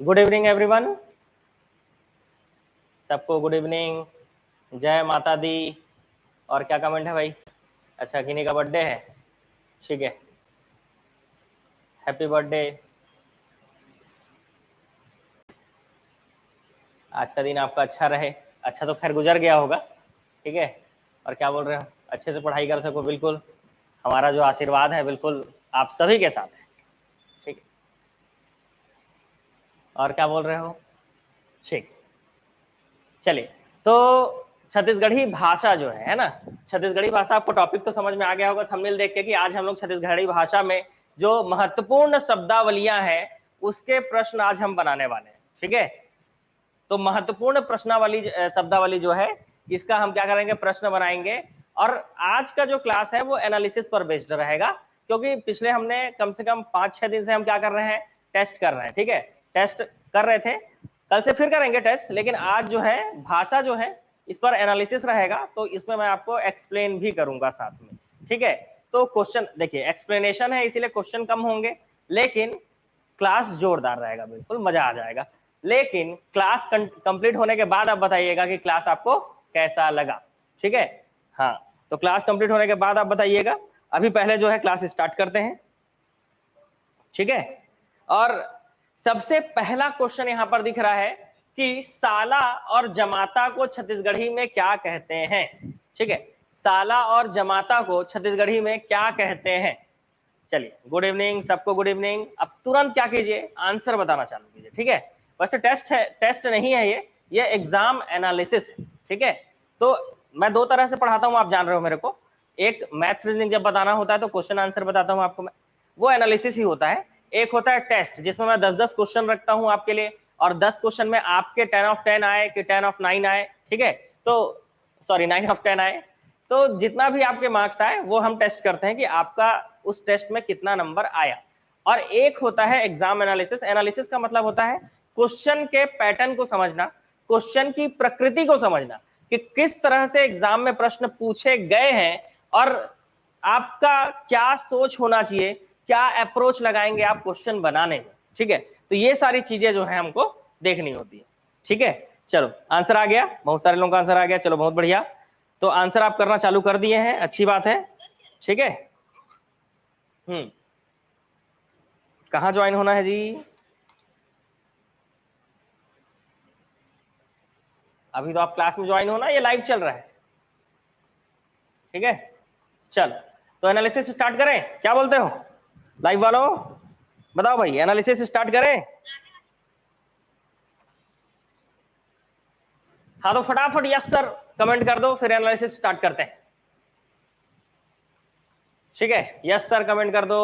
Good evening everyone, सबको good evening, जय माता दी। और क्या कमेंट है भाई? अच्छा, किन्हीं का बर्थडे है? ठीक है, हैप्पी बर्थडे। आज का दिन आपका अच्छा रहे। अच्छा तो खैर गुजर गया होगा, ठीक है। और क्या बोल रहे हो? अच्छे से पढ़ाई कर सको, बिल्कुल हमारा जो आशीर्वाद है बिल्कुल आप सभी के साथ है, ठीक है। और क्या बोल रहे हो? ठीक, चलिए। तो छत्तीसगढ़ी भाषा जो है ना, छत्तीसगढ़ी भाषा, आपको टॉपिक तो समझ में आ गया होगा थंबनेल देख के कि आज हम लोग छत्तीसगढ़ी भाषा में जो महत्वपूर्ण शब्दावलियां हैं उसके प्रश्न आज हम बनाने वाले हैं, ठीक है। तो महत्वपूर्ण प्रश्नावली शब्दावली जो है इसका हम क्या करेंगे, प्रश्न बनाएंगे। और आज का जो क्लास है वो एनालिसिस पर बेस्ड रहेगा, क्योंकि पिछले हमने कम से कम 5-6 दिन से हम क्या कर रहे हैं, टेस्ट कर रहे हैं, ठीक है। टेस्ट कर रहे थे, कल से फिर करेंगे टेस्ट, लेकिन आज जो है भाषा जो है इस पर एनालिसिस रहेगा, तो इसमें मैं आपको एक्सप्लेन भी करूंगा साथ में, ठीक है। तो क्वेश्चन देखिए, एक्सप्लेनेशन है इसीलिए क्वेश्चन कम होंगे, लेकिन क्लास जोरदार रहेगा, बिल्कुल मजा आ जाएगा। लेकिन क्लास कंप्लीट होने के बाद आप बताइएगा कि क्लास आपको कैसा लगा, ठीक है। हाँ, तो क्लास कंप्लीट होने के बाद आप बताइएगा। अभी पहले जो है क्लास स्टार्ट करते हैं, ठीक है। और सबसे पहला क्वेश्चन यहां पर दिख रहा है कि साला और जमाता को छत्तीसगढ़ी में क्या कहते हैं, ठीक है। साला और जमाता को छत्तीसगढ़ी में क्या कहते हैं? चलिए, गुड इवनिंग सबको, गुड इवनिंग। अब तुरंत क्या कीजिए, आंसर बताना चालू कीजिए, ठीक है। वैसे टेस्ट है, टेस्ट नहीं है ये एग्जाम एनालिसिस है, ठीक है। तो मैं दो तरह से पढ़ाता हूं, आप जान रहे हो मेरे को। एक मैथ्स रीजनिंग जब बताना होता है तो क्वेश्चन आंसर बताता हूं आपको मैं, वो एनालिसिस ही होता है। एक होता है टेस्ट, जिसमें मैं 10-10 क्वेश्चन रखता हूं आपके लिए, और 10 क्वेश्चन में आपके 10 ऑफ 10 आए कि 10 ऑफ 9 आए, ठीक है। तो सॉरी 9 ऑफ 10 आए, तो जितना भी आपके मार्क्स आए वो हम टेस्ट करते हैं कि आपका उस टेस्ट में कितना नंबर आया। और एक होता है एग्जाम एनालिसिस। एनालिसिस का मतलब होता है क्वेश्चन के पैटर्न को समझना, क्वेश्चन की प्रकृति को समझना, कि किस तरह से एग्जाम में प्रश्न पूछे गए हैं और आपका क्या सोच होना चाहिए, क्या अप्रोच लगाएंगे आप क्वेश्चन बनाने में, ठीक है। तो ये सारी चीजें जो है हमको देखनी होती है, ठीक है। चलो, आंसर आ गया, बहुत सारे लोगों का आंसर आ गया, चलो बहुत बढ़िया। तो आंसर आप करना चालू कर दिए हैं, अच्छी बात है, ठीक है। कहाँ ज्वाइन होना है जी? अभी तो आप क्लास में ज्वाइन होना, ये लाइव चल रहा है, ठीक है। चलो, तो एनालिसिस स्टार्ट करें, क्या बोलते हो लाइव वालों? बताओ भाई, एनालिसिस स्टार्ट करें? हाँ तो फटाफट यस सर कमेंट कर दो, फिर एनालिसिस स्टार्ट करते हैं, ठीक है। यस सर कमेंट कर दो,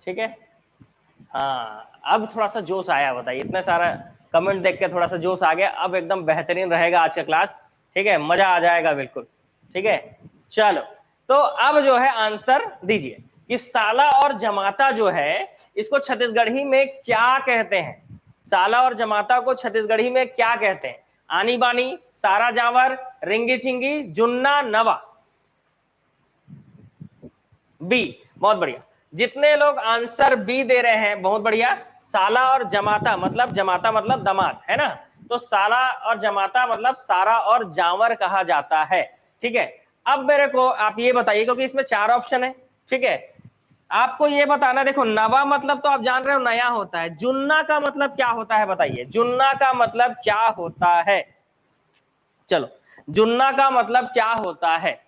ठीक है। हाँ, अब थोड़ा सा जोश आया, बताइए, इतना सारा कमेंट देख के थोड़ा सा जोश आ गया। अब एकदम बेहतरीन रहेगा आज का क्लास, ठीक है, मजा आ जाएगा बिल्कुल, ठीक है। चलो, तो अब जो है आंसर दीजिए कि साला और जमाता जो है इसको छत्तीसगढ़ी में क्या कहते हैं। साला और जमाता को छत्तीसगढ़ी में क्या कहते हैं? आनी बानी, सारा जावर, रिंगी चिंगी, जुन्ना नवा। बी, बहुत बढ़िया। जितने लोग आंसर बी दे रहे हैं बहुत बढ़िया। साला और जमाता मतलब दामाद है ना, तो साला और जमाता मतलब सारा और जावर कहा जाता है, ठीक है। अब मेरे को आप ये बताइए, क्योंकि इसमें 4 ऑप्शन है, ठीक है। आपको ये बताना, देखो नवा मतलब तो आप जान रहे हो नया होता है, जुन्ना का मतलब क्या होता है बताइए, जुन्ना का मतलब क्या होता है? चलो, जुन्ना का मतलब क्या होता है,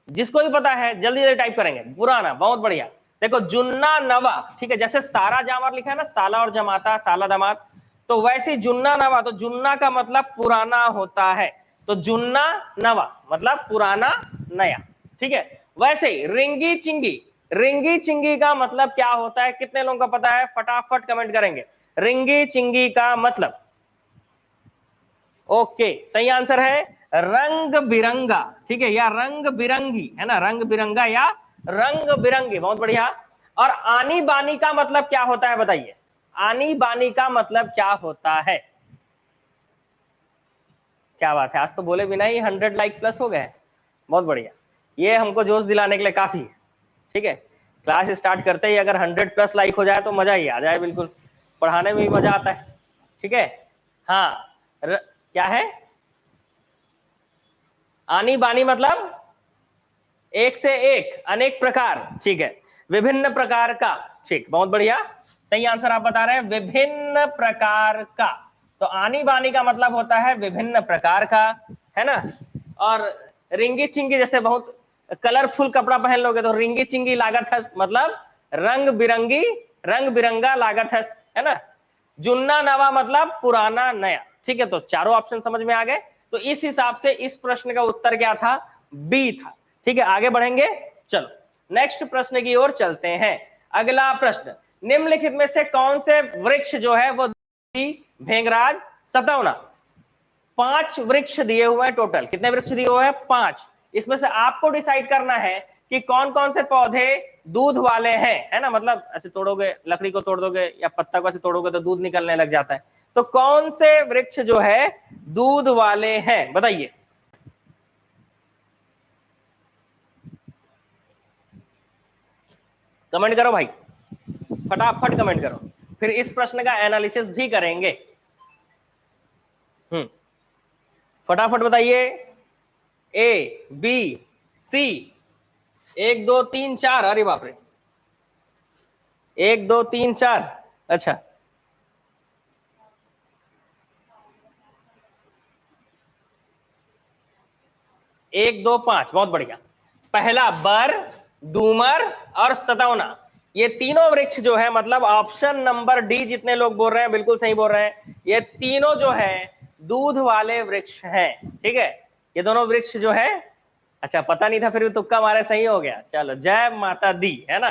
जिसको भी पता है जल्दी जल्दी टाइप करेंगे। पुराना, बहुत बढ़िया। देखो जुन्ना नवा, ठीक है, जैसे सारा जावर लिखा है ना, साला और जमाता, साला दामाद, तो वैसे जुन्ना नवा, तो जुन्ना का मतलब पुराना होता है, तो जुन्ना नवा मतलब पुराना नया, ठीक है। वैसे रिंगी चिंगी, रिंगी चिंगी का मतलब क्या होता है? कितने लोगों को पता है? फटाफट कमेंट करेंगे। रिंगी चिंगी का मतलब, ओके, सही आंसर है रंग बिरंगा, ठीक है, या रंग बिरंगी, है ना, रंग बिरंगा या रंग बिरंगी, बहुत बढ़िया। और आनी बानी का मतलब क्या होता है बताइए? आनी बानी का मतलब क्या होता है? क्या बात है, आज तो बोले बिना ही 100 लाइक प्लस हो गए, बहुत बढ़िया। ये हमको जोश दिलाने के लिए काफी है, ठीक है। क्लास स्टार्ट करते ही अगर 100+ लाइक हो जाए तो मजा ही आ जाए, बिल्कुल पढ़ाने में भी मजा आता है। ठीक है, हाँ क्या है आनी बानी मतलब एक से एक, अनेक प्रकार, ठीक है, विभिन्न प्रकार का, ठीक, बहुत बढ़िया, सही आंसर आप बता रहे हैं, विभिन्न प्रकार का। तो आनी बानी का मतलब होता है विभिन्न प्रकार का, है ना। और रिंगी चिंगी, जैसे बहुत कलरफुल कपड़ा पहन लोगे तो रिंगी चिंगी लागत है, मतलब रंग बिरंगी, रंग बिरंगा लागत है ना। जुन्ना नवा मतलब पुराना नया। ठीक है, तो चारों ऑप्शन समझ में आ गए। तो इस हिसाब से इस प्रश्न का उत्तर क्या था, बी था। ठीक है, आगे बढ़ेंगे, चलो नेक्स्ट प्रश्न की ओर चलते हैं। अगला प्रश्न, निम्नलिखित में से कौन से वृक्ष जो है वो भेंगराज सतौना, 5 वृक्ष दिए हुए हैं, टोटल कितने वृक्ष दिए हुए हैं, 5। इसमें से आपको डिसाइड करना है कि कौन कौन से पौधे दूध वाले हैं, है ना, मतलब ऐसे तोड़ोगे, लकड़ी को तोड़ दोगे या पत्ता को ऐसे तोड़ोगे तो दूध निकलने लग जाता है। तो कौन से वृक्ष जो है दूध वाले हैं, बताइए। कमेंट करो भाई, फटाफट कमेंट करो, फिर इस प्रश्न का एनालिसिस भी करेंगे। फटाफट बताइए। ए, बी, सी, 1 2 3 4, अरे बाप रे, 1 2 3 4, अच्छा 1 2 5, बहुत बढ़िया। पहला बर, डूमर और सतौना, ये तीनों वृक्ष जो है, मतलब ऑप्शन नंबर डी, जितने लोग बोल रहे हैं बिल्कुल सही बोल रहे हैं, ये तीनों जो है दूध वाले वृक्ष हैं। ठीक है, ये दोनों वृक्ष जो है, अच्छा पता नहीं था, फिर भी तुक्का मारे सही हो गया, चलो जय माता दी, है ना।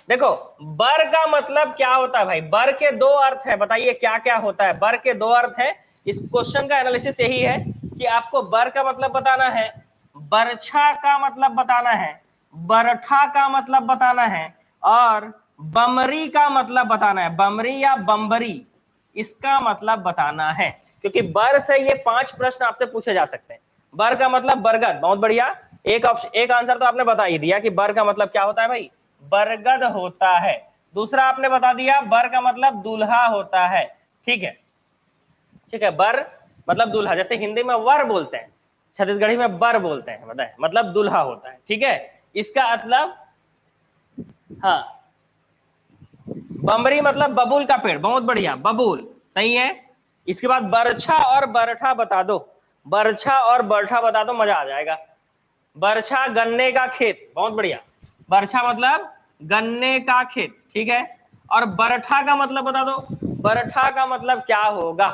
देखो बर का मतलब क्या होता है भाई, बर के 2 अर्थ है, बताइए क्या क्या होता है। बर के 2 अर्थ है, इस क्वेश्चन का एनालिसिस यही है कि आपको बर का मतलब बताना है, बरछा का मतलब बताना है, बरठा का मतलब बताना है, और बमरी का मतलब बताना है, बमरी या बम्बरी, इसका मतलब बताना है। क्योंकि बर से ये 5 प्रश्न आपसे पूछे जा सकते हैं। बर का मतलब बरगद, बहुत बढ़िया, एक ऑप्शन, एक आंसर तो आपने बता ही दिया कि बर का मतलब क्या होता है भाई, बरगद होता है। दूसरा आपने बता दिया बर का मतलब दूल्हा होता है। ठीक है, ठीक है, बर मतलब दूल्हा, जैसे हिंदी में वर बोलते हैं, छत्तीसगढ़ी में बर बोलते हैं, बताए मतलब दूल्हा होता है। ठीक है, इसका मतलब, हाँ बमरी मतलब बबूल का पेड़, बहुत बढ़िया, बबूल सही है। इसके बाद बरछा और बरठा बता दो, बरछा और बरठा बता दो, मजा आ जाएगा। बरछा गन्ने का खेत, बहुत बढ़िया, बरछा मतलब गन्ने का खेत। ठीक है, और बरठा का मतलब बता दो, बरठा का मतलब क्या होगा।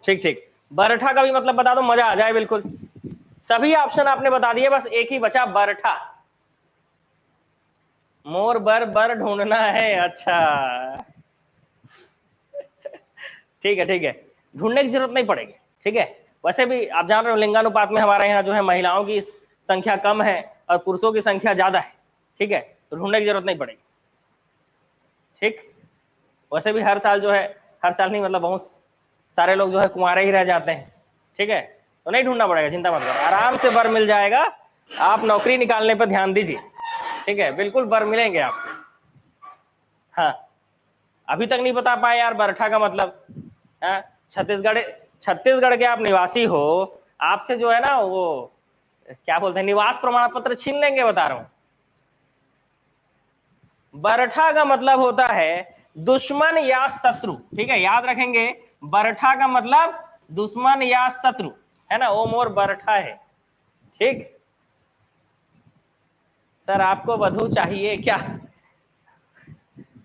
ठीक ठीक, बरठा का भी मतलब बता दो, मजा आ जाए बिल्कुल। सभी ऑप्शन आपने बता दिए, बस एक ही बचा, बरठा। मोर बर बर ढूंढना है, अच्छा ठीक है, ठीक है, ढूंढने की जरूरत नहीं पड़ेगी। ठीक है, वैसे भी आप जान रहे हो लिंगानुपात में हमारे यहाँ जो है महिलाओं की संख्या कम है और पुरुषों की संख्या ज्यादा है। ठीक है, तो ढूंढने की जरूरत नहीं पड़ेगी। ठीक, वैसे भी हर साल जो है, हर साल नहीं मतलब बहुत सारे लोग जो है कुंवारे ही रह जाते हैं। ठीक है, तो नहीं ढूंढना पड़ेगा, चिंता मत करो, आराम से बर मिल जाएगा। आप नौकरी निकालने पर ध्यान दीजिए। ठीक है, बिल्कुल बर मिलेंगे आपको। हाँ, अभी तक नहीं बता पाए यार बरठा का मतलब। हाँ, छत्तीसगढ़, छत्तीसगढ़ के आप निवासी हो, आपसे जो है ना वो क्या बोलते हैं, निवास प्रमाण पत्र छीन लेंगे, बता रहा हूं। बरठा का मतलब होता है दुश्मन या शत्रु। ठीक है, याद रखेंगे, बरठा का मतलब दुश्मन या शत्रु, है ना, ओ मोर बरठा है। ठीक, सर आपको वधू चाहिए क्या,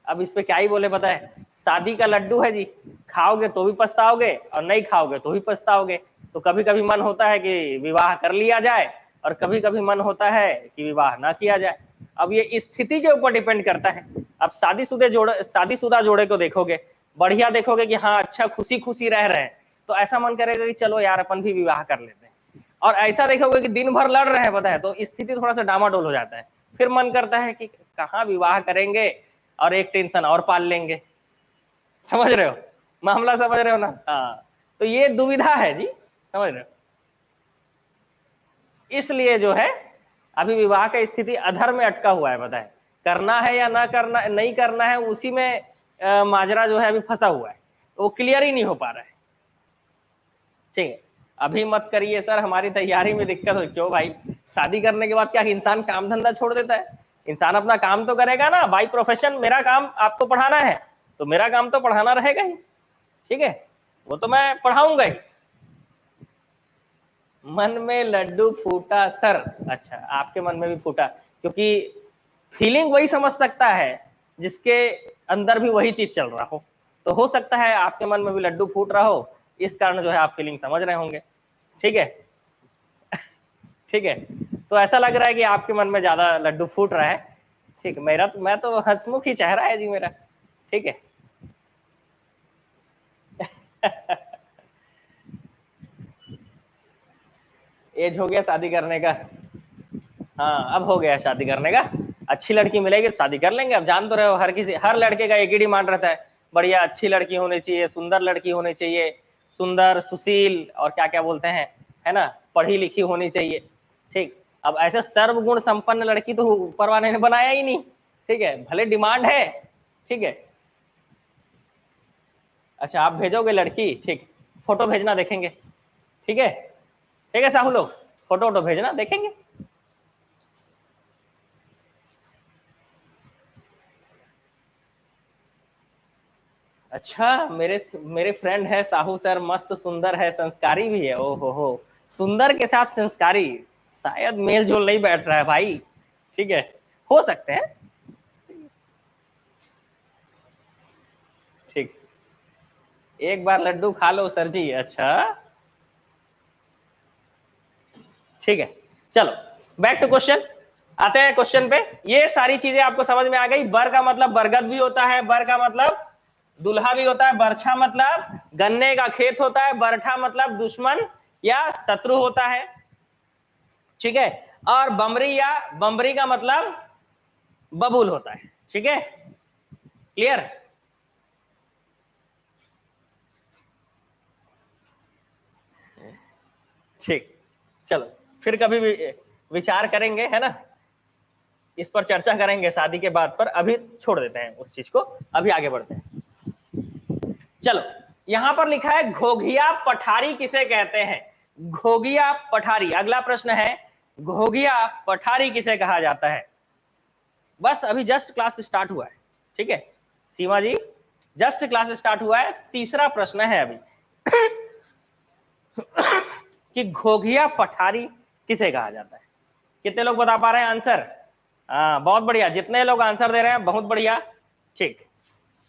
अब इस पे क्या ही बोले, पता है, शादी का लड्डू है जी, खाओगे तो भी पछताओगे और नहीं खाओगे तो भी पछताओगे। तो कभी कभी मन होता है कि विवाह कर लिया जाए और कभी कभी मन होता है कि विवाह ना किया जाए। अब ये स्थिति के ऊपर डिपेंड करता है। अब शादीशुदा जोड़े को देखोगे, बढ़िया देखोगे कि हाँ अच्छा खुशी खुशी रह रहे हैं, तो ऐसा मन करेगा कि चलो यार अपन भी विवाह कर लेते हैं। और ऐसा देखोगे कि दिन भर लड़ रहे हैं, पता है, तो स्थिति थोड़ा सा डामाडोल हो जाता है। फिर मन करता है कि कहाँ विवाह करेंगे और एक टेंशन और पाल लेंगे। समझ रहे हो मामला, समझ रहे हो ना। हाँ, तो ये दुविधा है जी, समझ रहे हो? इसलिए जो है अभी विवाह का स्थिति अधर में अटका हुआ है, पता है, करना है या ना करना, नहीं करना है, उसी में माजरा जो है अभी फंसा हुआ है, वो क्लियर ही नहीं हो पा रहा है। ठीक है, अभी मत करिए सर, हमारी तैयारी में दिक्कत हो। क्यों भाई, शादी करने के बाद क्या इंसान काम धंधा छोड़ देता है? इंसान अपना काम तो करेगा ना, बाई प्रोफेशन मेरा काम आपको पढ़ाना है, तो मेरा काम तो पढ़ाना रहेगा ही। ठीक है, वो तो मैं पढ़ाऊंगा ही। मन में लड्डू फूटा सर, अच्छा आपके मन में भी फूटा, क्योंकि फीलिंग वही समझ सकता है जिसके अंदर भी वही चीज चल रहा हो, तो हो सकता है आपके मन में भी लड्डू फूट रहा हो, इस कारण जो है आप फीलिंग समझ रहे होंगे। ठीक है, ठीक है, तो ऐसा लग रहा है कि आपके मन में ज्यादा लड्डू फूट रहा है। ठीक है, मैं तो हंसमुख ही चेहरा है जी मेरा। ठीक है एज हो गया शादी करने का। हाँ अब हो गया शादी करने का, अच्छी लड़की मिलेगी तो शादी कर लेंगे। अब जान तो रहे हो, हर लड़के का एक ही डिमांड रहता है, बढ़िया अच्छी लड़की होनी चाहिए, सुंदर लड़की होनी चाहिए, सुंदर सुशील और क्या क्या बोलते हैं, है ना, पढ़ी लिखी होनी चाहिए। ठीक, अब ऐसे सर्वगुण संपन्न लड़की तो ऊपर वाले ने बनाया ही नहीं। ठीक है, भले डिमांड है। ठीक है, अच्छा आप भेजोगे लड़की, ठीक, फोटो भेजना देखेंगे। ठीक है, ठीक है साहू लोग, फोटो वोटो भेजना देखेंगे। अच्छा, मेरे फ्रेंड है साहू सर, मस्त सुंदर है, संस्कारी भी है। ओ हो, सुंदर के साथ संस्कारी, शायद मेल जोल नहीं बैठ रहा है भाई। ठीक है, हो सकते हैं। ठीक, एक बार लड्डू खा लो सर जी। अच्छा ठीक है, चलो बैक टू क्वेश्चन, आते हैं क्वेश्चन पे। ये सारी चीजें आपको समझ में आ गई। बर का मतलब बरगद भी होता है, बर का मतलब दुल्हा भी होता है, बरछा मतलब गन्ने का खेत होता है, बरठा मतलब दुश्मन या शत्रु होता है। ठीक है, और बमरी या बमरी का मतलब बबूल होता है। ठीक है, क्लियर? ठीक, चलो फिर कभी भी विचार करेंगे, है ना, इस पर चर्चा करेंगे शादी के बाद, पर अभी छोड़ देते हैं उस चीज को, अभी आगे बढ़ते हैं। चलो, यहां पर लिखा है घोघिया पठारी किसे कहते हैं? घोघिया पठारी, अगला प्रश्न है, घोघिया पठारी किसे कहा जाता है? बस अभी जस्ट क्लास स्टार्ट हुआ है। ठीक है सीमा जी, जस्ट क्लास स्टार्ट हुआ है, तीसरा प्रश्न है अभी कि घोघिया पठारी किसे कहा जाता है? कितने लोग बता पा रहे हैं आंसर? हाँ बहुत बढ़िया, जितने लोग आंसर दे रहे हैं बहुत बढ़िया। ठीक,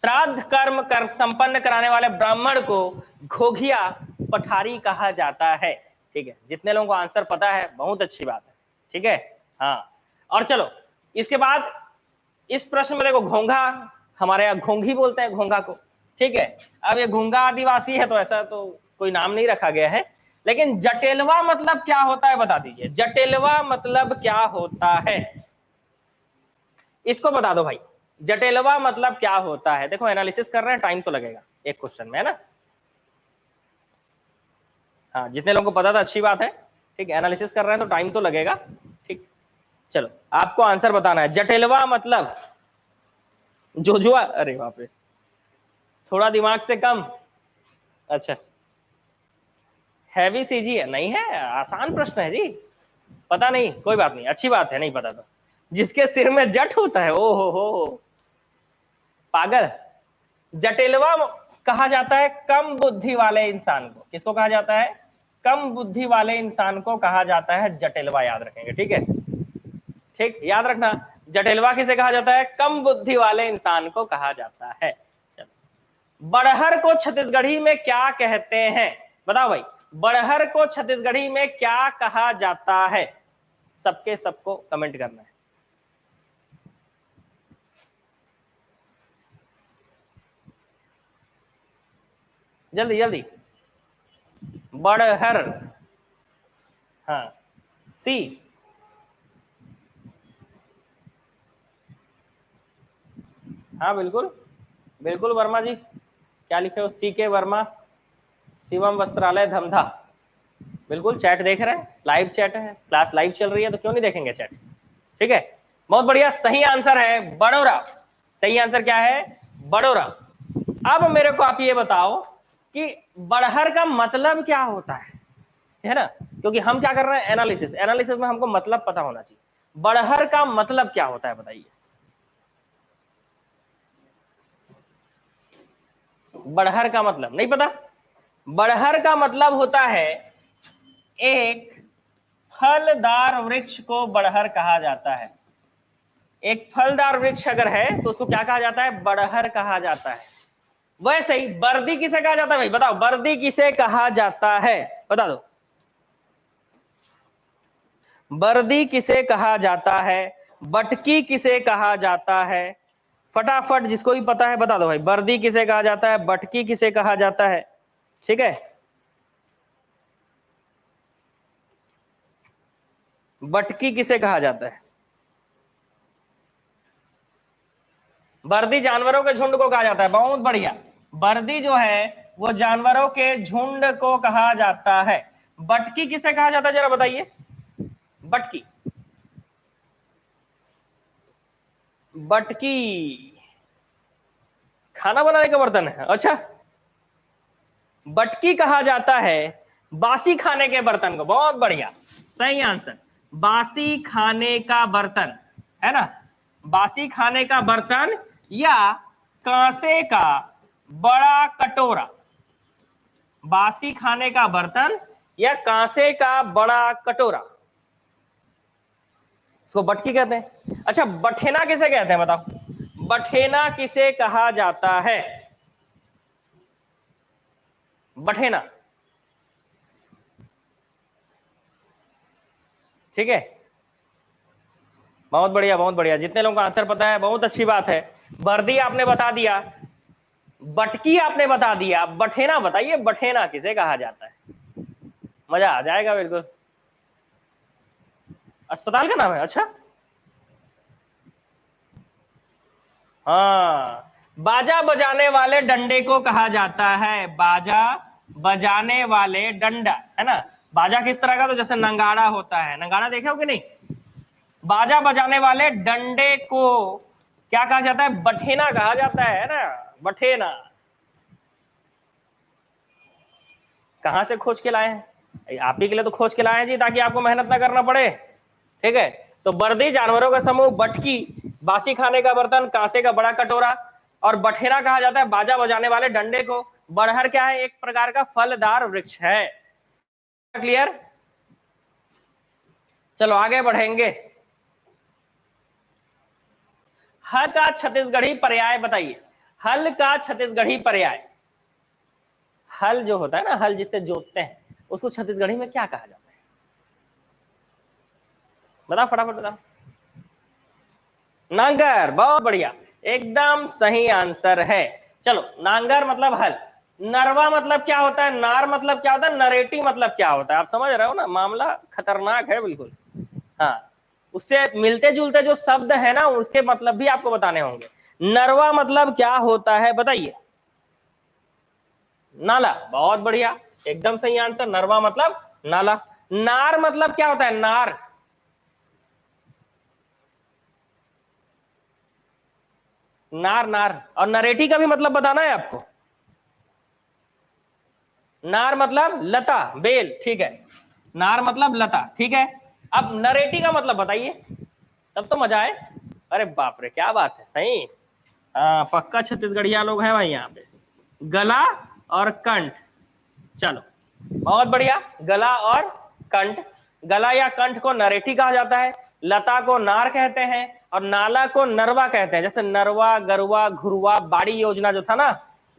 श्राद्ध कर्म कर संपन्न कराने वाले ब्राह्मण को घोघिया पठारी कहा जाता है। ठीक है, जितने लोगों को आंसर पता है बहुत अच्छी बात है। ठीक है, हाँ, और चलो इसके बाद इस प्रश्न में देखो, घोंघा, हमारे यहाँ घोंघी बोलते हैं घोंघा को। ठीक है, अब ये घोंघा आदिवासी है तो ऐसा तो कोई नाम नहीं रखा गया है, लेकिन जटेलवा मतलब क्या होता है बता दीजिए, जटेलवा मतलब क्या होता है, इसको बता दो भाई। जटेलवा मतलब क्या होता है? देखो एनालिसिस कर रहे हैं, टाइम तो लगेगा एक क्वेश्चन में, है ना। हाँ, जितने लोगों को पता था अच्छी बात है। ठीक, एनालिसिस कर रहे हैं तो टाइम तो लगेगा। ठीक, चलो आपको आंसर बताना है। जटेलवा मतलब जोजुआ, अरे बाप रे, थोड़ा दिमाग से कम। अच्छा, हैवी सीजी है? नहीं है, आसान प्रश्न है जी, पता नहीं, कोई बात नहीं, अच्छी बात है नहीं पता तो। जिसके सिर में जट होता है, ओ हो, पागल। जटिलवा कहा जाता है कम बुद्धि वाले इंसान को। किसको कहा जाता है? कम बुद्धि वाले इंसान को कहा जाता है जटिलवा, याद रखेंगे। ठीक है, ठीक, याद रखना, जटिलवा किसे कहा जाता है? कम बुद्धि वाले इंसान को कहा जाता है। चलो, बड़हर को छत्तीसगढ़ी में क्या कहते हैं? बताओ भाई, बड़हर को छत्तीसगढ़ी में क्या कहा जाता है? सबको कमेंट करना है। जल्दी जल्दी, बड़हर, हाँ, सी, हाँ बिल्कुल बिल्कुल वर्मा जी, क्या लिखे हो? सी के वर्मा, शिवम वस्त्रालय धमधा। बिल्कुल चैट देख रहे हैं, लाइव चैट है, क्लास लाइव चल रही है, तो क्यों नहीं देखेंगे चैट। ठीक है, बहुत बढ़िया, सही आंसर है बड़ौरा। सही आंसर क्या है? बड़ौरा। अब मेरे को आप ये बताओ कि बड़हर का मतलब क्या होता है ना, क्योंकि हम क्या कर रहे हैं, एनालिसिस। एनालिसिस में हमको मतलब पता होना चाहिए। बड़हर का मतलब क्या होता है बताइए। बड़हर का मतलब नहीं पता? बड़हर का मतलब होता है एक फलदार वृक्ष को बड़हर कहा जाता है। एक फलदार वृक्ष अगर है तो उसको क्या कहा जाता है? बड़हर कहा जाता है। वैसे ही बर्दी किसे कहा जाता है भाई, बताओ बर्दी किसे कहा जाता है, बता दो। बर्दी किसे कहा जाता है? बटकी किसे कहा जाता है? फटाफट जिसको भी पता है बता दो भाई, बर्दी किसे कहा जाता है, बटकी किसे कहा जाता है? ठीक है, बटकी किसे कहा जाता है? बर्दी जानवरों के झुंड को कहा जाता है, बहुत बढ़िया। बर्दी जो है वो जानवरों के झुंड को कहा जाता है। बटकी किसे कहा जाता है जरा बताइए। बटकी, बटकी खाना बनाने का बर्तन है, अच्छा। बटकी कहा जाता है बासी खाने के बर्तन को, बहुत बढ़िया, सही आंसर। बासी खाने का बर्तन है ना, बासी खाने का बर्तन या कांसे का बड़ा कटोरा। बासी खाने का बर्तन या कांसे का बड़ा कटोरा, इसको बटकी कहते हैं। अच्छा, बठेना किसे कहते हैं बताओ, बठेना किसे कहा जाता है? बठेना, ठीक है, बहुत बढ़िया बहुत बढ़िया, जितने लोगों को आंसर पता है बहुत अच्छी बात है। बर्दी आपने बता दिया, बटकी आपने बता दिया, बठेना बताइए, बठेना किसे कहा जाता है? मजा आ जाएगा बिल्कुल। अस्पताल का नाम है, अच्छा। हाँ, बाजा बजाने वाले डंडे को कहा जाता है, बाजा बजाने वाले डंडा, है ना। बाजा किस तरह का, तो जैसे नंगाड़ा होता है, नंगाड़ा देखे हो कि नहीं। बाजा बजाने वाले डंडे को क्या कहा जाता है? बठेना कहा जाता है ना, बठेना। कहां से खोज के लाए हैं? आप ही के लिए तो खोज के लाए हैं जी, ताकि आपको मेहनत ना करना पड़े। ठीक है, तो बर्दी जानवरों का समूह, बटकी बासी खाने का बर्तन, कांसे का बड़ा कटोरा, और बठेना कहा जाता है बाजा बजाने वाले डंडे को। बड़हर क्या है? एक प्रकार का फलदार वृक्ष है। क्लियर? चलो आगे बढ़ेंगे। हल का छत्तीसगढ़ी पर्याय बताइए। हल का छत्तीसगढ़ी पर्याय। हल जो होता है ना, हल जिससे जोतते हैं, उसको छत्तीसगढ़ी में क्या कहा जाता है? बताओ फटाफट बताओ। नांगर, बहुत बढ़िया, एकदम सही आंसर है। चलो, नांगर मतलब हल। नरवा मतलब क्या होता है? नार मतलब क्या होता है? नरेटी मतलब क्या होता है? आप समझ रहे हो ना, मामला खतरनाक है बिल्कुल। हाँ, उससे मिलते जुलते जो शब्द है ना, उसके मतलब भी आपको बताने होंगे। नरवा मतलब क्या होता है बताइए। नाला, बहुत बढ़िया, एकदम सही आंसर। नरवा मतलब नाला। नार मतलब क्या होता है? नार, नार नार। और नरेटी का भी मतलब बताना है आपको। नार मतलब लता, बेल, ठीक है। नार मतलब लता, ठीक है। अब नरेटी का मतलब बताइए, तब तो मजा आए। अरे बाप रे, क्या बात है, सही। हाँ, पक्का छत्तीसगढ़िया लोग हैं भाई यहाँ पे। गला और कंठ, चलो बहुत बढ़िया। गला और कंठ, गला या कंठ को नरेटी कहा जाता है, लता को नार कहते हैं, और नाला को नरवा कहते हैं। जैसे नरवा, गरवा, घुरवा, बाड़ी योजना जो था ना,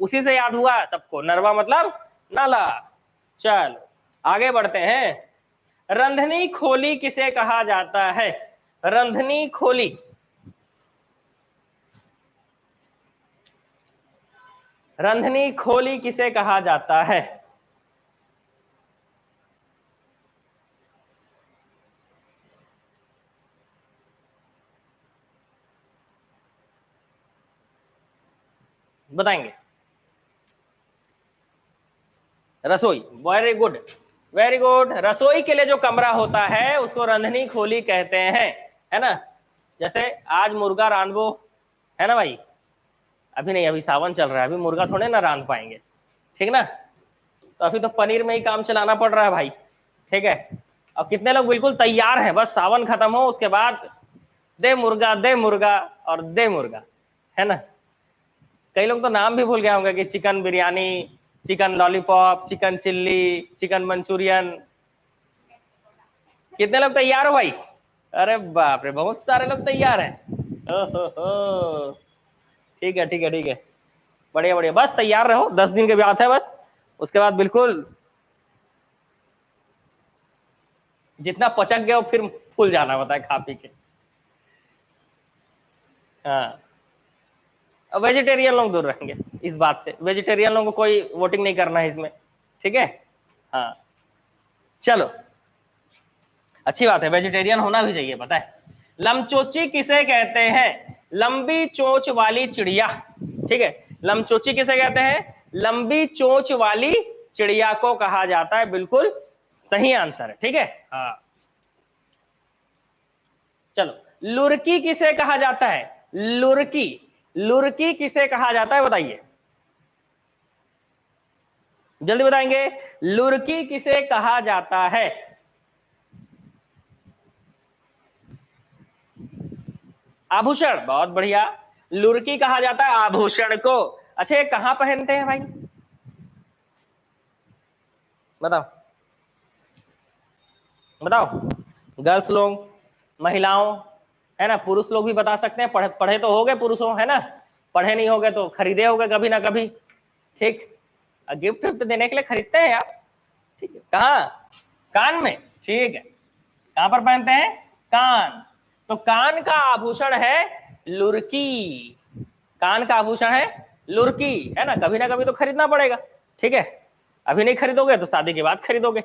उसी से याद हुआ सबको, नरवा मतलब नाला। चलो आगे बढ़ते हैं। रंधनी खोली किसे कहा जाता है? रंधनी खोली, रंधनी खोली किसे कहा जाता है? बताएंगे? रसोई, वेरी गुड, वेरी गुड। रसोई के लिए जो कमरा होता है उसको रंधनी खोली कहते हैं, है ना। जैसे आज मुर्गा रांधबो, है ना भाई। अभी नहीं, अभी सावन चल रहा है, अभी मुर्गा थोड़े ना रांध पाएंगे, ठीक ना। तो अभी तो पनीर में ही काम चलाना पड़ रहा है भाई, ठीक है। अब कितने लोग बिल्कुल तैयार हैं, बस सावन खत्म हो उसके बाद दे मुर्गा दे मुर्गा और दे मुर्गा, है ना। कई लोग तो नाम भी भूल गए होंगे कि chicken biryani, chicken lollipop, chicken chilli, chicken Manchurian. कितने लोग तैयार हो भाई? अरे बाप रे, बहुत सारे लोग तैयार हैं। ओहो, ठीक है ठीक है ठीक है, बढ़िया बढ़िया। बस तैयार रहो, 10 दिन की बात है बस, उसके बाद बिल्कुल जितना पचक गया फिर फूल जाना होता है खा पी के। हाँ, अब वेजिटेरियन लोग दूर रहेंगे इस बात से, वेजिटेरियन लोगों को कोई वोटिंग नहीं करना है इसमें, ठीक है। हाँ चलो, अच्छी बात है, वेजिटेरियन होना भी चाहिए, पता है। लमचोची किसे कहते हैं? लंबी चोंच वाली चिड़िया, ठीक है। लमचोची किसे कहते हैं? लंबी चोंच वाली चिड़िया को कहा जाता है, बिल्कुल सही आंसर है, ठीक है। हाँ चलो, लुरकी किसे कहा जाता है? लुरकी, लुरकी किसे कहा जाता है बताइए, जल्दी बताएंगे। लुरकी किसे कहा जाता है? आभूषण, बहुत बढ़िया। लुरकी कहा जाता है आभूषण को। अच्छा, ये कहां पहनते हैं भाई, बताओ बताओ। गर्ल्स लोग, महिलाओं, है ना, पुरुष लोग भी बता सकते हैं। पढ़े पढ़े तो हो गए पुरुषों, है ना। पढ़े नहीं होगे तो खरीदे होगे कभी ना कभी, ठीक। गिफ्ट विफ्ट देने के लिए खरीदते हैं आप, ठीक है। कहाँ? कान में, ठीक है। कहां पर पहनते हैं? कान। तो कान का आभूषण है लुरकी, कान का आभूषण है लुरकी, है ना। कभी ना कभी तो खरीदना पड़ेगा, ठीक है। अभी नहीं खरीदोगे तो शादी के बाद खरीदोगे,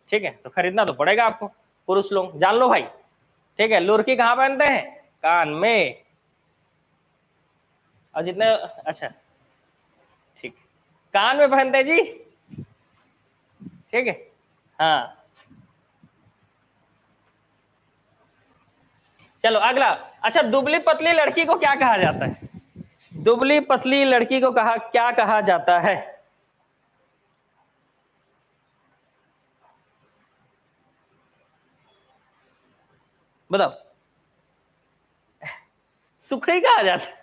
ठीक है। तो खरीदना तो पड़ेगा आपको, पुरुष लोग जान लो भाई, ठीक है। लुरकी कहाँ पहनते हैं? कान में। और जितने, अच्छा ठीक, कान में पहनते हैं जी, ठीक है। हाँ चलो अगला। अच्छा, दुबली पतली लड़की को क्या कहा जाता है? दुबली पतली लड़की को कहा क्या कहा जाता है? बताओ। सुखड़ी कहा जाता है,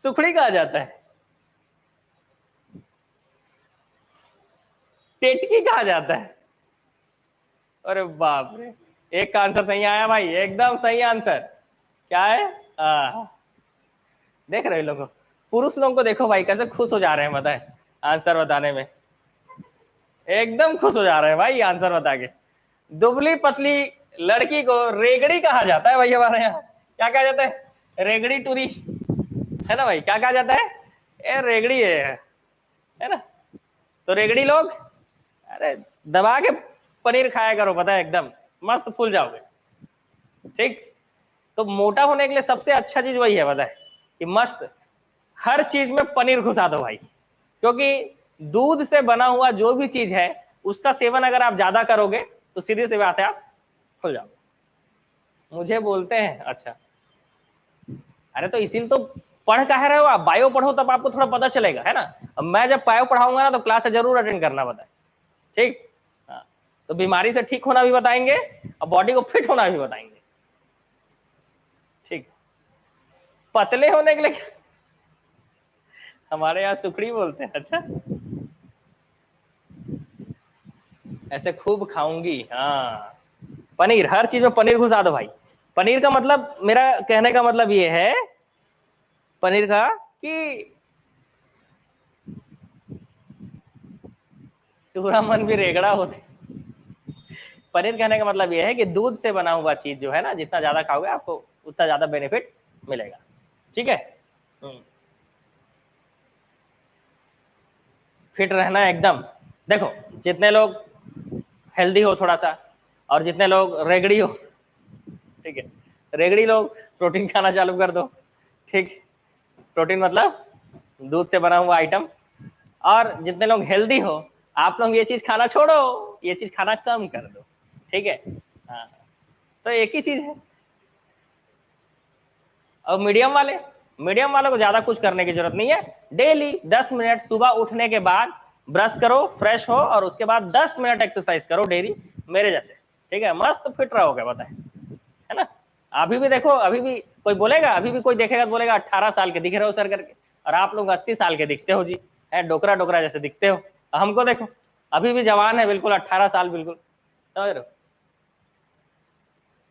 सुखड़ी कहा जाता है, टेटकी कहा जाता है। अरे बाप रे, एक का आंसर सही आया भाई, एकदम सही आंसर। क्या है? देख रहे लोगों, पुरुष लोगों को देखो भाई कैसे खुश हो जा रहे हैं, बताए आंसर बताने में, एकदम खुश हो जा रहे हैं भाई आंसर बता के। दुबली पतली लड़की को रेगड़ी कहा जाता है भाई, हमारे यहाँ क्या कहा जाता है? रेगड़ी टूरी, है ना भाई। क्या कहा जाता है? ए रेगड़ी है ना। तो रेगड़ी लोग, अरे दबा के पनीर खाया करो, पता है एकदम मस्त फूल जाओगे, ठीक। तो मोटा होने के लिए सबसे अच्छा चीज वही है, पता है, कि मस्त हर चीज में पनीर घुसा दो भाई। क्योंकि दूध से बना हुआ जो भी चीज है उसका सेवन अगर आप ज्यादा करोगे तो सीधी सी बात है आप खुल जाओगे। मुझे बोलते हैं, अच्छा, अरे तो इसीलिए तो पढ़ कह रहे हो आप, बायो पढ़ो तब आपको थोड़ा पता चलेगा, है ना। अब मैं जब बायो पढ़ाऊंगा ना तो क्लास जरूर अटेंड करना, बताए, ठीक। हाँ, तो बीमारी से ठीक होना भी बताएंगे और बॉडी को फिट होना भी बताएंगे, ठीक। पतले होने के लिए हमारे यहाँ सुखड़ी बोलते हैं, अच्छा। ऐसे खूब खाऊंगी, हाँ। पनीर, हर चीज में पनीर घुसा दो भाई। पनीर का मतलब, मेरा कहने का मतलब ये है पनीर का, कि टूरा मन भी रेगड़ा होते। पनीर कहने का मतलब ये है कि दूध से बना हुआ चीज जो है ना, जितना ज्यादा खाओगे आपको उतना ज्यादा बेनिफिट मिलेगा, ठीक है। फिट रहना है एकदम। देखो, जितने लोग हेल्दी हो थोड़ा सा, और जितने लोग रेगड़ी हो, ठीक है, रेगड़ी लोग प्रोटीन खाना चालू कर दो, ठीक। प्रोटीन मतलब दूध से बना हुआ आइटम। और जितने लोग हेल्दी हो आप लोग ये चीज खाना छोड़ो, ये चीज खाना कम कर दो, ठीक है। हाँ, तो एक ही चीज है। और मीडियम वालों को ज्यादा कुछ करने की जरूरत नहीं है। डेली 10 मिनट सुबह उठने के बाद ब्रश करो, फ्रेश हो, और उसके बाद 10 मिनट एक्सरसाइज करो डेली, मेरे जैसे, ठीक है। मस्त फिट रहोगे, बताए, है ना। अभी भी देखो, अभी भी कोई बोलेगा, अभी भी कोई देखेगा तो बोलेगा 18 साल के दिख रहे हो सर करके, और आप लोग 80 साल के दिखते हो जी, है डोकरा डोकरा जैसे दिखते हो। हमको देखो, अभी भी जवान है बिल्कुल, 18 साल बिल्कुल, समझ रहे हो।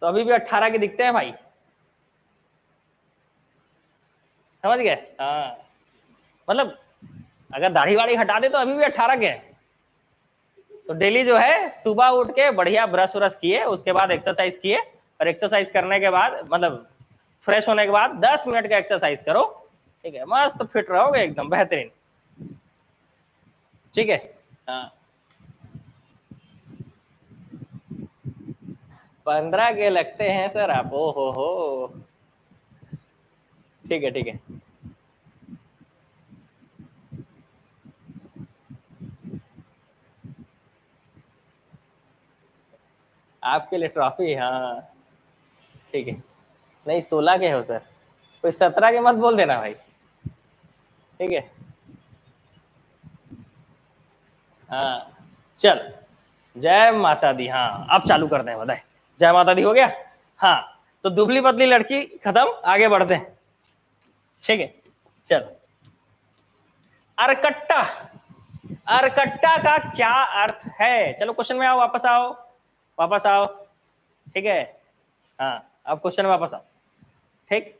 तो अभी भी 18 के दिखते हैं भाई, समझ गए। हाँ, मतलब अगर दाढ़ी वाड़ी हटा दे तो अभी भी 18 के हैं। तो डेली जो है सुबह उठ के बढ़िया ब्रश व्रश किए, उसके बाद एक्सरसाइज किए, और एक्सरसाइज करने के बाद मतलब फ्रेश होने के बाद 10 मिनट का एक्सरसाइज करो, ठीक है। मस्त फिट रहोगे एकदम बेहतरीन, ठीक है। हाँ, 15 के लगते हैं सर आप, ओ हो, ठीक है ठीक है। आपके लिए ट्रॉफी, हाँ ठीक है। नहीं 16 के हो सर, कोई 17 के मत बोल देना भाई, ठीक है। हाँ चल, जय माता दी। हाँ अब चालू करते हैं, बताए। जय माता दी हो गया। हाँ, तो दुबली पतली लड़की खत्म, आगे बढ़ते हैं, ठीक है। चलो, अरकट्टा, अरकट्टा का क्या अर्थ है? चलो क्वेश्चन में आओ, वापस आओ, वापस आओ, ठीक है। हाँ, अब क्वेश्चन में वापस आओ, ठीक।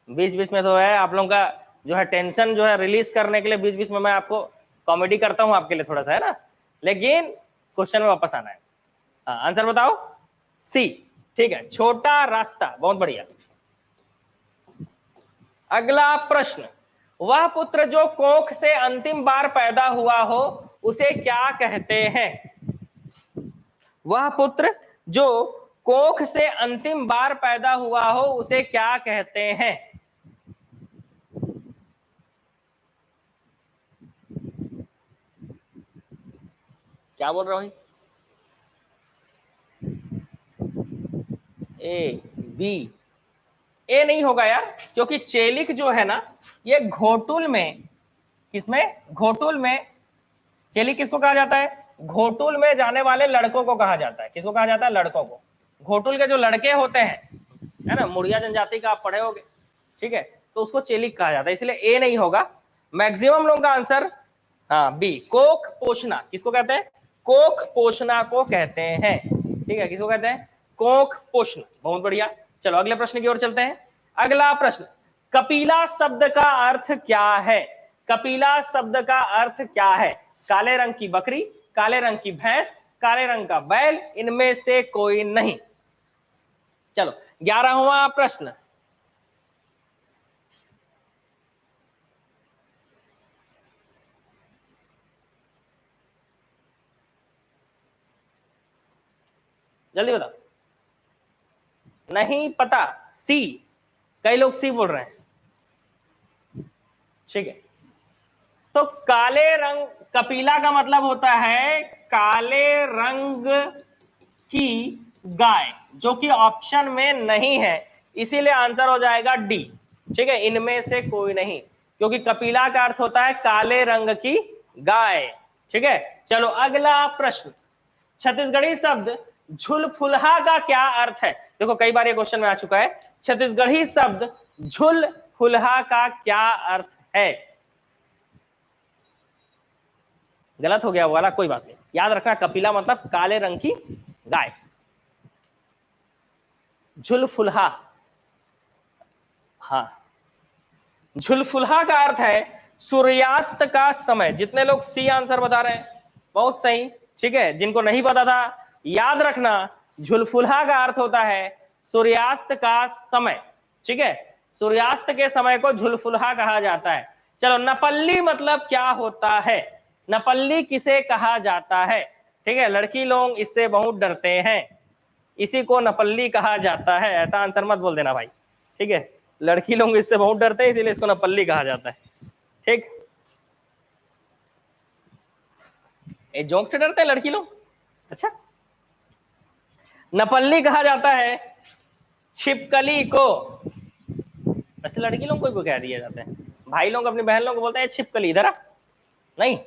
बीच बीच में तो है आप लोगों का जो है टेंशन जो है रिलीज करने के लिए, बीच बीच में मैं आपको कॉमेडी करता हूं आपके लिए थोड़ा सा, है ना, लेकिन क्वेश्चन में वापस आना है। हाँ, आंसर बताओ, सी, ठीक है, छोटा रास्ता, बहुत बढ़िया। अगला प्रश्न, वह पुत्र जो कोख से अंतिम बार पैदा हुआ हो उसे क्या कहते हैं? वह पुत्र जो कोख से अंतिम बार पैदा हुआ हो उसे क्या कहते हैं? क्या बोल रहे हो भाई? ए, बी। ए नहीं होगा यार, क्योंकि चेलिक जो है ना, ये घोटुल में, किसमें? घोटुल में। चेलिक किसको कहा जाता है? घोटुल में जाने वाले लड़कों को कहा जाता है। किसको कहा जाता है? लड़कों को। घोटुल के जो लड़के होते हैं, है ना, मुड़िया जनजाति का आप पढ़े होगे, ठीक है, तो उसको चेलिक कहा जाता है, इसलिए ए नहीं होगा। मैक्सिमम लोगों का आंसर हाँ बी, कोख पोषणा। किसको कहते हैं? कोख पोषणा को कहते हैं, ठीक है। किसको कहते हैं? कोख पोषणा, बहुत बढ़िया। चलो अगले प्रश्न की ओर चलते हैं। अगला प्रश्न, कपिला शब्द का अर्थ क्या है? कपिला शब्द का अर्थ क्या है? काले रंग की बकरी, काले रंग की भैंस, काले रंग का बैल, इनमें से कोई नहीं। चलो 11वां प्रश्न, जल्दी बताओ। नहीं पता, सी, कई लोग सी बोल रहे हैं, ठीक है। तो काले रंग, कपिला का मतलब होता है काले रंग की गाय, जो कि ऑप्शन में नहीं है, इसीलिए आंसर हो जाएगा डी, ठीक है, इनमें से कोई नहीं, क्योंकि कपिला का अर्थ होता है काले रंग की गाय, ठीक है। चलो अगला प्रश्न, छत्तीसगढ़ी शब्द झुलफुलहा का क्या अर्थ है? देखो कई बार ये क्वेश्चन में आ चुका है। छत्तीसगढ़ी शब्द झुलफुलहा का क्या अर्थ है? गलत हो गया वो वाला, कोई बात नहीं, याद रखना कपिला मतलब काले रंग की गाय। झुलफुलहा, हाँ, झुलफुलहा का अर्थ है सूर्यास्त का समय। जितने लोग सी आंसर बता रहे हैं बहुत सही, ठीक है। जिनको नहीं पता था याद रखना, झुलफुलहा का अर्थ होता है सूर्यास्त का समय, ठीक है। सूर्यास्त के समय को झुलफुलहा कहा जाता है। चलो नपल्ली मतलब क्या होता है? नपल्ली किसे कहा जाता है? ठीक है, लड़की लोग इससे बहुत डरते हैं, इसी को नपल्ली कहा जाता है। ऐसा आंसर मत बोल देना भाई, ठीक है। लड़की लोग इससे बहुत डरते हैं, इसीलिए इसको नपल्ली कहा जाता है, ठीक। ये जोक से डरते हैं लड़की लोग? अच्छा, नपल्ली कहा जाता है छिपकली को। वैसे लड़की लोग को कह दिया जाता है, भाई लोग अपनी बहन लोग को बोलते हैं छिपकली इधर आ। नहीं,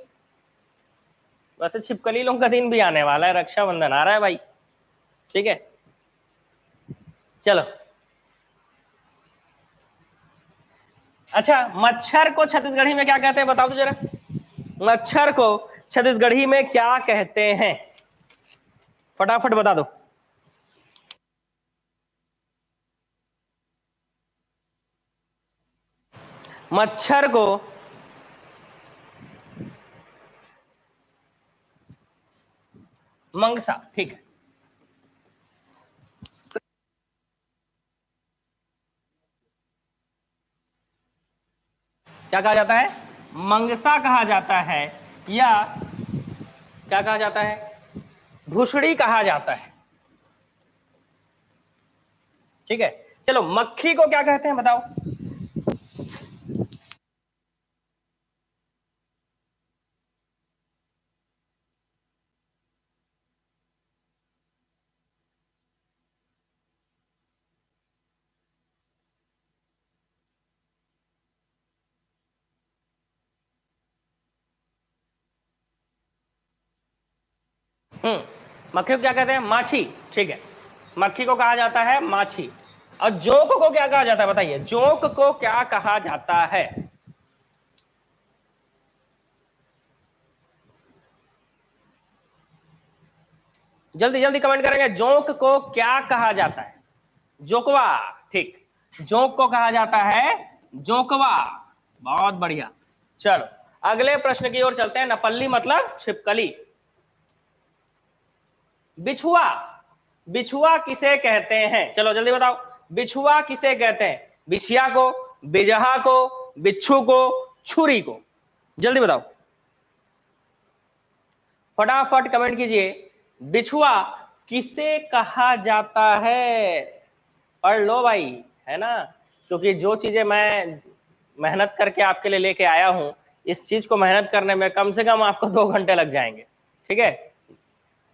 वैसे छिपकली लोग का दिन भी आने वाला है, रक्षाबंधन आ रहा है भाई। ठीक है, चलो। अच्छा, मच्छर को छत्तीसगढ़ी में क्या कहते हैं बताओ तो जरा। मच्छर को छत्तीसगढ़ी में क्या कहते हैं, फटाफट बता दो। मच्छर को मंगसा, ठीक है। क्या कहा जाता है? मंगसा कहा जाता है, या क्या कहा जाता है? भुसड़ी कहा जाता है। ठीक है, चलो मक्खी को क्या कहते हैं बताओ। मक्खी को क्या कहते हैं? माछी, ठीक है। मक्खी को कहा जाता है माछी। और जोंक को क्या कहा जाता है बताइए, जोंक को क्या कहा जाता है? जल्दी जल्दी कमेंट करेंगे, जोंक को क्या कहा जाता है? जोकवा, ठीक। जोंक को कहा जाता है जोकवा, बहुत बढ़िया। चलो अगले प्रश्न की ओर चलते हैं। नपल्ली मतलब छिपकली। बिछुआ, बिछुआ किसे कहते हैं? चलो जल्दी बताओ, बिछुआ किसे कहते हैं? बिछिया को, बिजहा को, बिच्छू को, छुरी को? जल्दी बताओ, फटाफट कमेंट कीजिए। बिछुआ किसे कहा जाता है? पढ़ लो भाई, है ना, क्योंकि जो चीजें मैं मेहनत करके आपके लिए लेके आया हूं, इस चीज को मेहनत करने में कम से कम आपको 2 घंटे लग जाएंगे। ठीक है,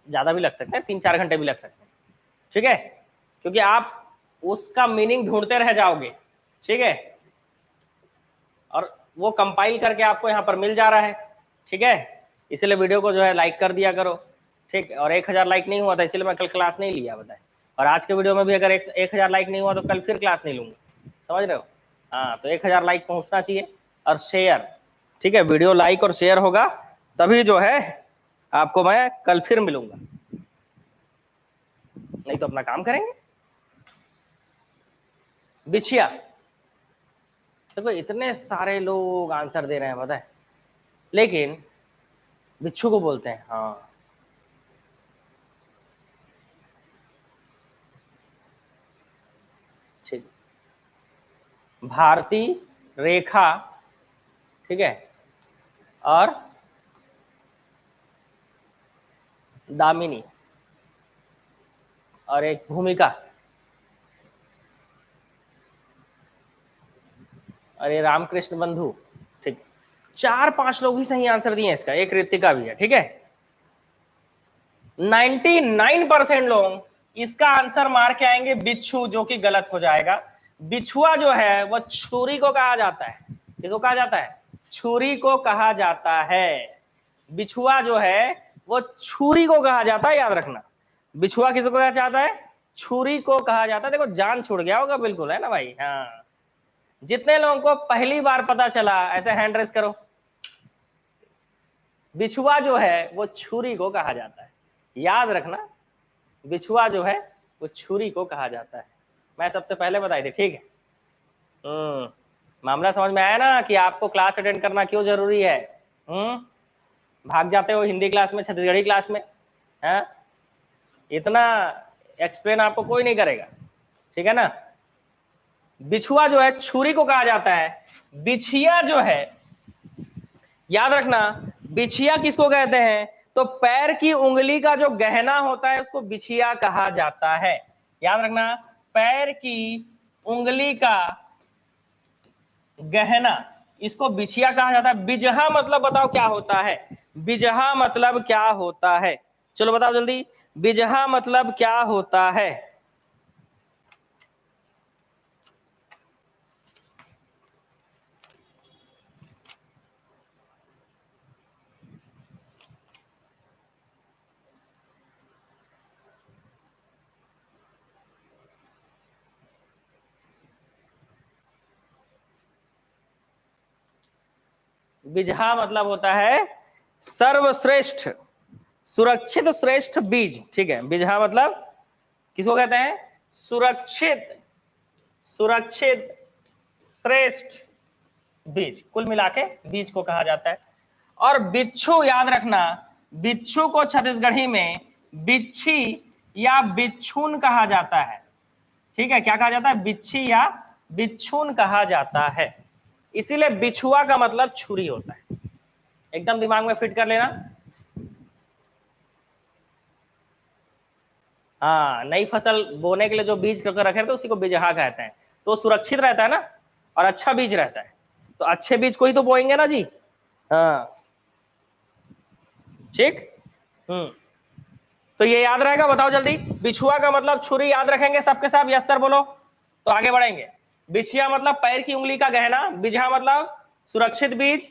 ज्यादा भी लग सकते हैं, 3-4 घंटे भी लग सकते हैं। ठीक है, क्योंकि आप उसका मीनिंग ढूंढते रह जाओगे। ठीक है, और वो कंपाइल करके आपको यहाँ पर मिल जा रहा है। ठीक है, इसलिए वीडियो को जो है लाइक कर दिया करो। ठीक, और 1000 लाइक नहीं हुआ था इसलिए मैं कल क्लास नहीं लिया, बताए। और आज के वीडियो में भी अगर 1000 लाइक नहीं हुआ तो कल फिर क्लास नहीं लूंगा, समझ रहे हो? हाँ, तो 1000 लाइक पहुंचना चाहिए, और शेयर। ठीक है, वीडियो लाइक और शेयर होगा तभी जो है आपको मैं कल फिर मिलूंगा, नहीं तो अपना काम करेंगे। बिछिया, देखो इतने सारे लोग आंसर दे रहे हैं पता है, लेकिन बिच्छू को बोलते हैं। हाँ, ठीक। भारती, रेखा, ठीक है, और दामिनी, और एक भूमिका, और ये रामकृष्ण बंधु। ठीक, 4-5 लोग ही सही आंसर दिए इसका, एक ऋतिका भी है। ठीक है, 99% लोग इसका आंसर मार के आएंगे बिच्छू, जो कि गलत हो जाएगा। बिछुआ जो है वो छुरी को कहा जाता है। किसको कहा जाता है? छुरी को कहा जाता है। बिछुआ जो है वो छुरी को कहा जाता है, याद रखना। बिछुआ किसको कहा जाता है? छुरी को कहा जाता है। देखो जान छुड़ गया होगा बिल्कुल, है ना भाई? हाँ, जितने लोगों को पहली बार पता चला ऐसे हैंड रेस करो। बिछुआ जो है वो छुरी को कहा जाता है, याद रखना। बिछुआ जो है वो छुरी को कहा जाता है। मैं सबसे पहले बताई थी, ठीक है। मामला समझ में आया ना कि आपको क्लास अटेंड करना क्यों जरूरी है। भाग जाते हो हिंदी क्लास में, छत्तीसगढ़ी क्लास में, है? इतना एक्सप्लेन आपको कोई नहीं करेगा, ठीक है ना। बिछुआ जो है छुरी को कहा जाता है। बिछिया जो है, याद रखना, बिछिया किसको कहते हैं? तो पैर की उंगली का जो गहना होता है उसको बिछिया कहा जाता है। याद रखना, पैर की उंगली का गहना, इसको बिछिया कहा जाता है। बिजहा मतलब बताओ क्या होता है? बिजहा मतलब क्या होता है? चलो बताओ जल्दी, बिजहा मतलब क्या होता है? बिजहा मतलब होता है सर्वश्रेष्ठ, सुरक्षित श्रेष्ठ बीज। ठीक है, बिजहा मतलब किसको कहते हैं? सुरक्षित, सुरक्षित श्रेष्ठ बीज, कुल मिला के बीज को कहा जाता है। और बिच्छू याद रखना, बिच्छू को छत्तीसगढ़ी में बिच्छी या बिच्छून कहा जाता है। ठीक है, क्या कहा जाता है? बिच्छी या बिच्छून कहा जाता है। इसीलिए बिछुआ का मतलब छुरी होता है। एकदम दिमाग में फिट कर लेना। हाँ, नई फसल बोने के लिए जो बीज करके रखे थे उसी को बिजहा कहते हैं। तो सुरक्षित रहता है ना, और अच्छा बीज रहता है, तो अच्छे बीज को ही तो बोएंगे ना जी। हाँ, ठीक। तो ये याद रहेगा, बताओ जल्दी। बिछुआ का मतलब छुरी, याद रखेंगे सबके सब? यस सर बोलो, तो आगे बढ़ेंगे। बिछिया मतलब पैर की उंगली का गहना, बिजहा मतलब सुरक्षित बीज,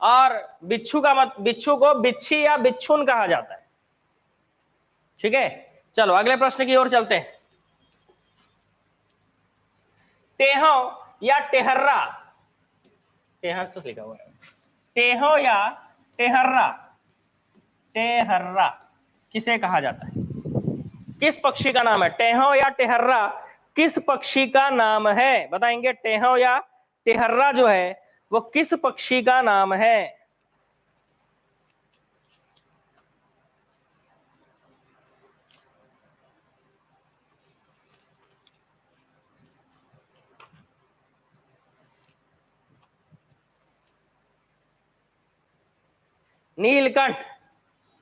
और बिच्छू का बिच्छू को बिच्छी या बिच्छुन कहा जाता है। ठीक है, चलो अगले प्रश्न की ओर चलते हैं। टेहो या टेहर्रा, टेहस लिखा हुआ है, टेहो या टेहर्रा, टेहर्रा किसे कहा जाता है? किस पक्षी का नाम है? टेहो या टेहर्रा किस पक्षी का नाम है? बताएंगे, टेहो या टेहर्रा जो है वो किस पक्षी का नाम है? नीलकंठ,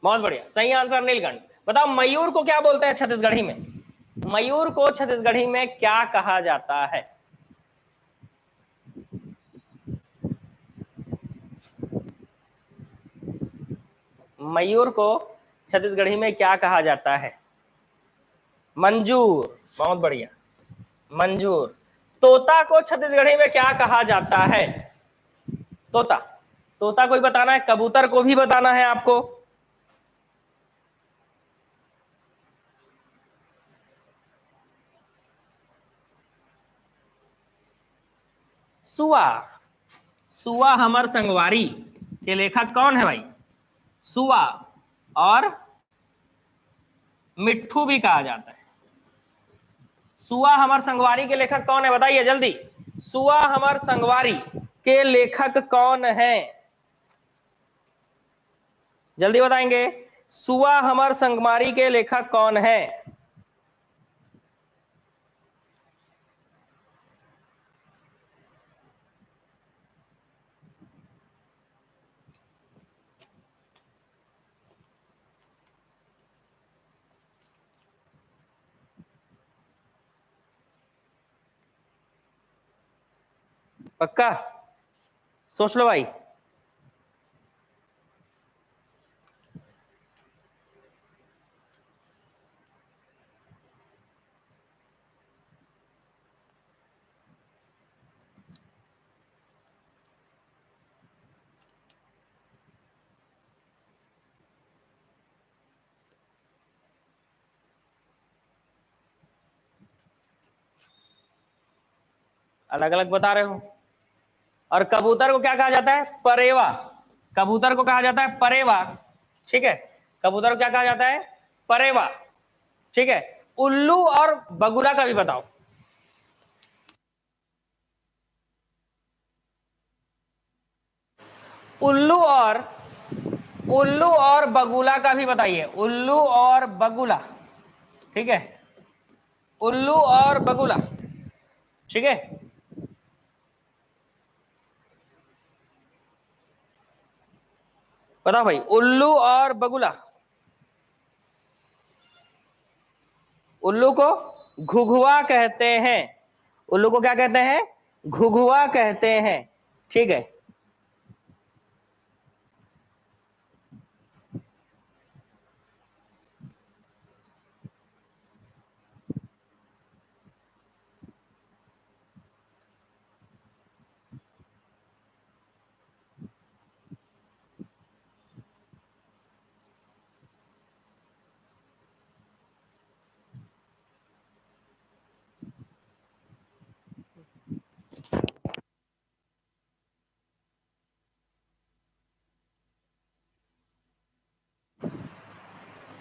बहुत बढ़िया, सही आंसर नीलकंठ। बताओ मयूर को क्या बोलते हैं छत्तीसगढ़ी में? मयूर को छत्तीसगढ़ी में क्या कहा जाता है? मयूर को छत्तीसगढ़ी में क्या कहा जाता है? मंजूर, बहुत बढ़िया, मंजूर। तोता को छत्तीसगढ़ी में क्या कहा जाता है? तोता, तोता को ही बताना है, कबूतर को भी बताना है आपको। सुआ, सुआ हमर संगवारी के लेखक कौन है भाई? सुआ, और मिट्ठू भी कहा जाता है। सुआ हमर संगवारी के लेखक कौन है? बताइए जल्दी, सुआ हमर संगवारी के लेखक कौन है? जल्दी बताएंगे, सुआ हमर संगवारी के लेखक कौन है? पक्का सोच लो भाई। अलग अलग बता रहे हो। और कबूतर को क्या कहा जाता है? परेवा, कबूतर को कहा जाता है परेवा। ठीक है, कबूतर को क्या कहा जाता है? परेवा। ठीक है, उल्लू और बगुला का भी बताओ। उल्लू और, उल्लू और बगुला का भी बताइए, उल्लू और बगुला। ठीक है, उल्लू और बगुला। ठीक है, बताओ भाई, उल्लू और बगुला। उल्लू को घुघुआ कहते हैं, उल्लू को क्या कहते हैं? घुघुआ कहते हैं। ठीक है,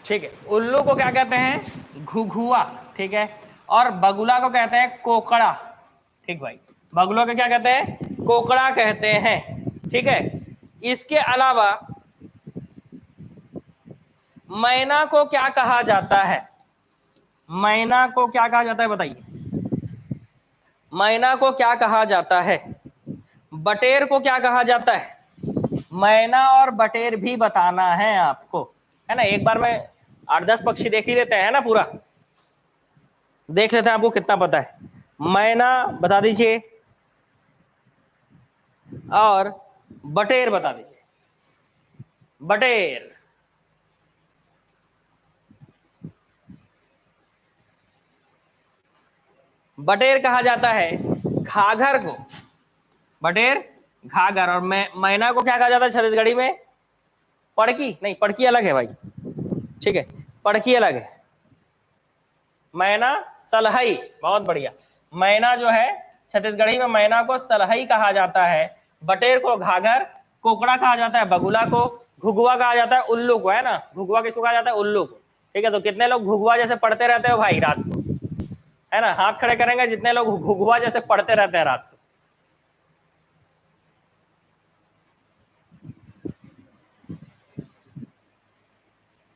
ठीक है। उल्लू को क्या कहते हैं? घुघुआ। ठीक है। और बगुला को कहते हैं कोकड़ा। ठीक भाई, बगुला को क्या कहते हैं? कोकड़ा कहते हैं। ठीक है। इसके अलावा मैना को क्या कहा जाता है? मैना को क्या कहा जाता है बताइए? मैना को क्या कहा जाता है? बटेर को क्या कहा जाता है? मैना और बटेर भी बताना है आपको, है ना। एक बार में 8-10 पक्षी देख ही लेते हैं ना, पूरा देख लेते हैं, आपको कितना पता है। मैना बता दीजिए और बटेर बता दीजिए। बटेर, बटेर कहा जाता है घाघर को। बटेर घाघर। और मैना को क्या कहा जाता है छत्तीसगढ़ी में? पड़की। नहीं, पड़की अलग है भाई। ठीक है, पड़की अलग है। मैना सलहई। बहुत बढ़िया। मैना जो है छत्तीसगढ़ी में, मैना को सलहई कहा जाता है। बटेर को घाघर, कोकड़ा कहा जाता है बगुला को, घुघुआ कहा जाता है उल्लू को, है ना। घुघुआ किसको कहा जाता है? उल्लू को। ठीक है। तो कितने लोग घुघुआ जैसे पढ़ते रहते हो भाई रात को, है ना? हाथ खड़े करेंगे जितने लोग घुघुआ जैसे पढ़ते रहते हैं रात को।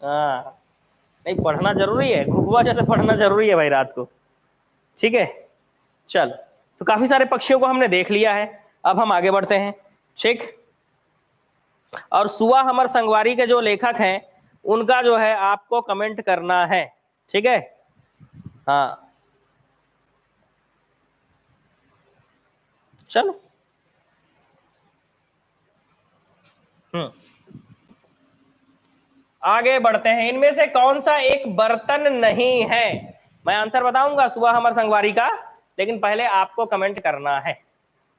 हाँ, नहीं पढ़ना जरूरी है, घुघुआ जैसे पढ़ना जरूरी है भाई रात को। ठीक है। चलो, तो काफी सारे पक्षियों को हमने देख लिया है, अब हम आगे बढ़ते हैं। ठीक। और सुआ हमर संगवारी के जो लेखक हैं उनका जो है आपको कमेंट करना है। ठीक है। हाँ, चलो। आगे बढ़ते हैं। इनमें से कौन सा एक बर्तन नहीं है? मैं आंसर बताऊंगा सुबह हमर संगवारी का, लेकिन पहले आपको कमेंट करना है।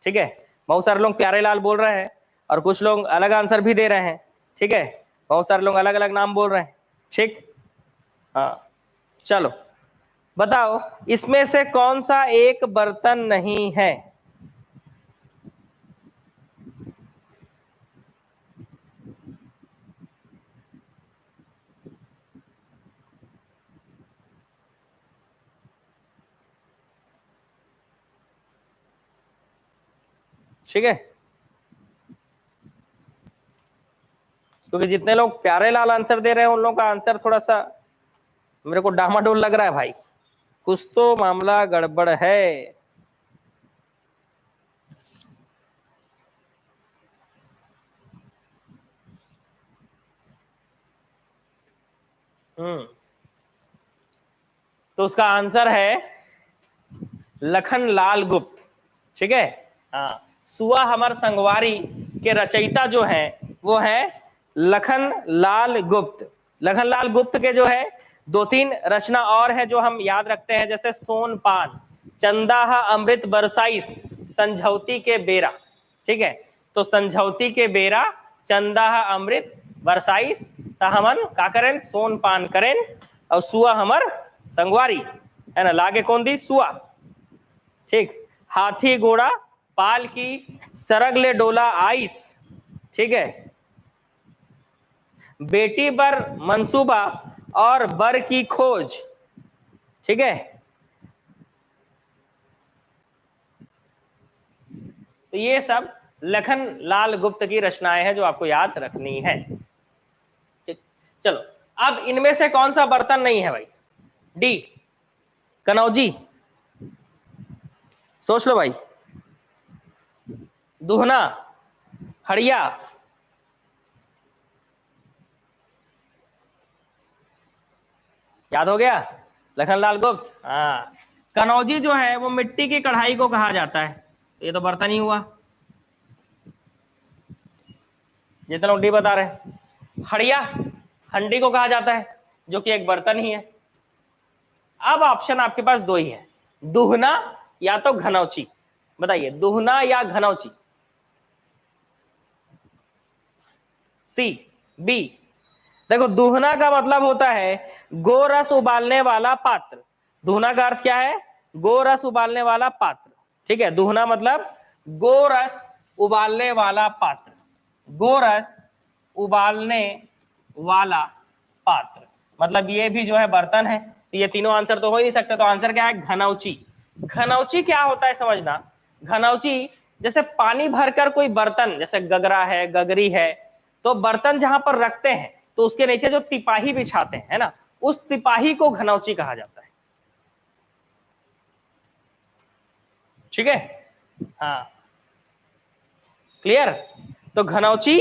ठीक है। बहुत सारे लोग प्यारे लाल बोल रहे हैं और कुछ लोग अलग आंसर भी दे रहे हैं। ठीक है। बहुत सारे लोग अलग अलग नाम बोल रहे हैं। ठीक। हाँ, चलो बताओ, इसमें से कौन सा एक बर्तन नहीं है? ठीक है। क्योंकि जितने लोग प्यारे लाल आंसर दे रहे हैं उन लोगों का आंसर थोड़ा सा मेरे को डामाडोल लग रहा है भाई, कुछ तो मामला गड़बड़ है। तो उसका आंसर है लखन लाल गुप्त। ठीक है। हाँ, सुआ हमर संगवारी के रचयिता जो हैं वो है लखन लाल गुप्त। लखन लाल गुप्त के जो है 2-3 रचना और है जो हम याद रखते हैं, जैसे सोन पान, चंदा अमृत बरसाइस, संझौती के बेरा। ठीक है। तो संझौती के बेरा, चंदा अमृत बरसाइस, हमन का करें? सोन पान करें। और सुआ हमर संगवारी, है ना। लागे कौन दी? सुआ। ठीक। हाथी घोड़ा पाल की, सरग ले डोला आइस। ठीक है। बेटी बर मंसूबा और बर की खोज। ठीक है। तो ये सब लखन लाल गुप्त की रचनाएं हैं जो आपको याद रखनी है। ठीक। चलो, अब इनमें से कौन सा बर्तन नहीं है भाई? डी, कनौजी। सोच लो भाई। दुहना, हड़िया, याद हो गया? लखनलाल गुप्त। हाँ, कनौजी जो है वो मिट्टी की कढ़ाई को कहा जाता है। ये तो बर्तन ही हुआ, जितने लोग डी बता रहे हैं। हड़िया हंडी को कहा जाता है, जो कि एक बर्तन ही है। अब ऑप्शन आपके पास 2 ही है, दुहना या तो घनौची। बताइए, दुहना या घनौची? सी, बी। देखो, दुहना का मतलब होता है गोरस उबालने वाला पात्र। दुहना का अर्थ क्या है? गोरस उबालने वाला पात्र। ठीक है। दुहना मतलब गोरस उबालने वाला पात्र, गोरस उबालने वाला पात्र। मतलब ये भी जो है बर्तन है, तो ये तीनों आंसर तो हो ही नहीं सकते। तो आंसर क्या है? घनौची। घनौची क्या होता है समझना। घनौची जैसे पानी भरकर कोई बर्तन, जैसे गगरा है, गगरी है, तो बर्तन जहां पर रखते हैं तो उसके नीचे जो तिपाही बिछाते हैं, है ना, उस तिपाही को घनौची कहा जाता है। ठीक है, हाँ, क्लियर। तो घनौची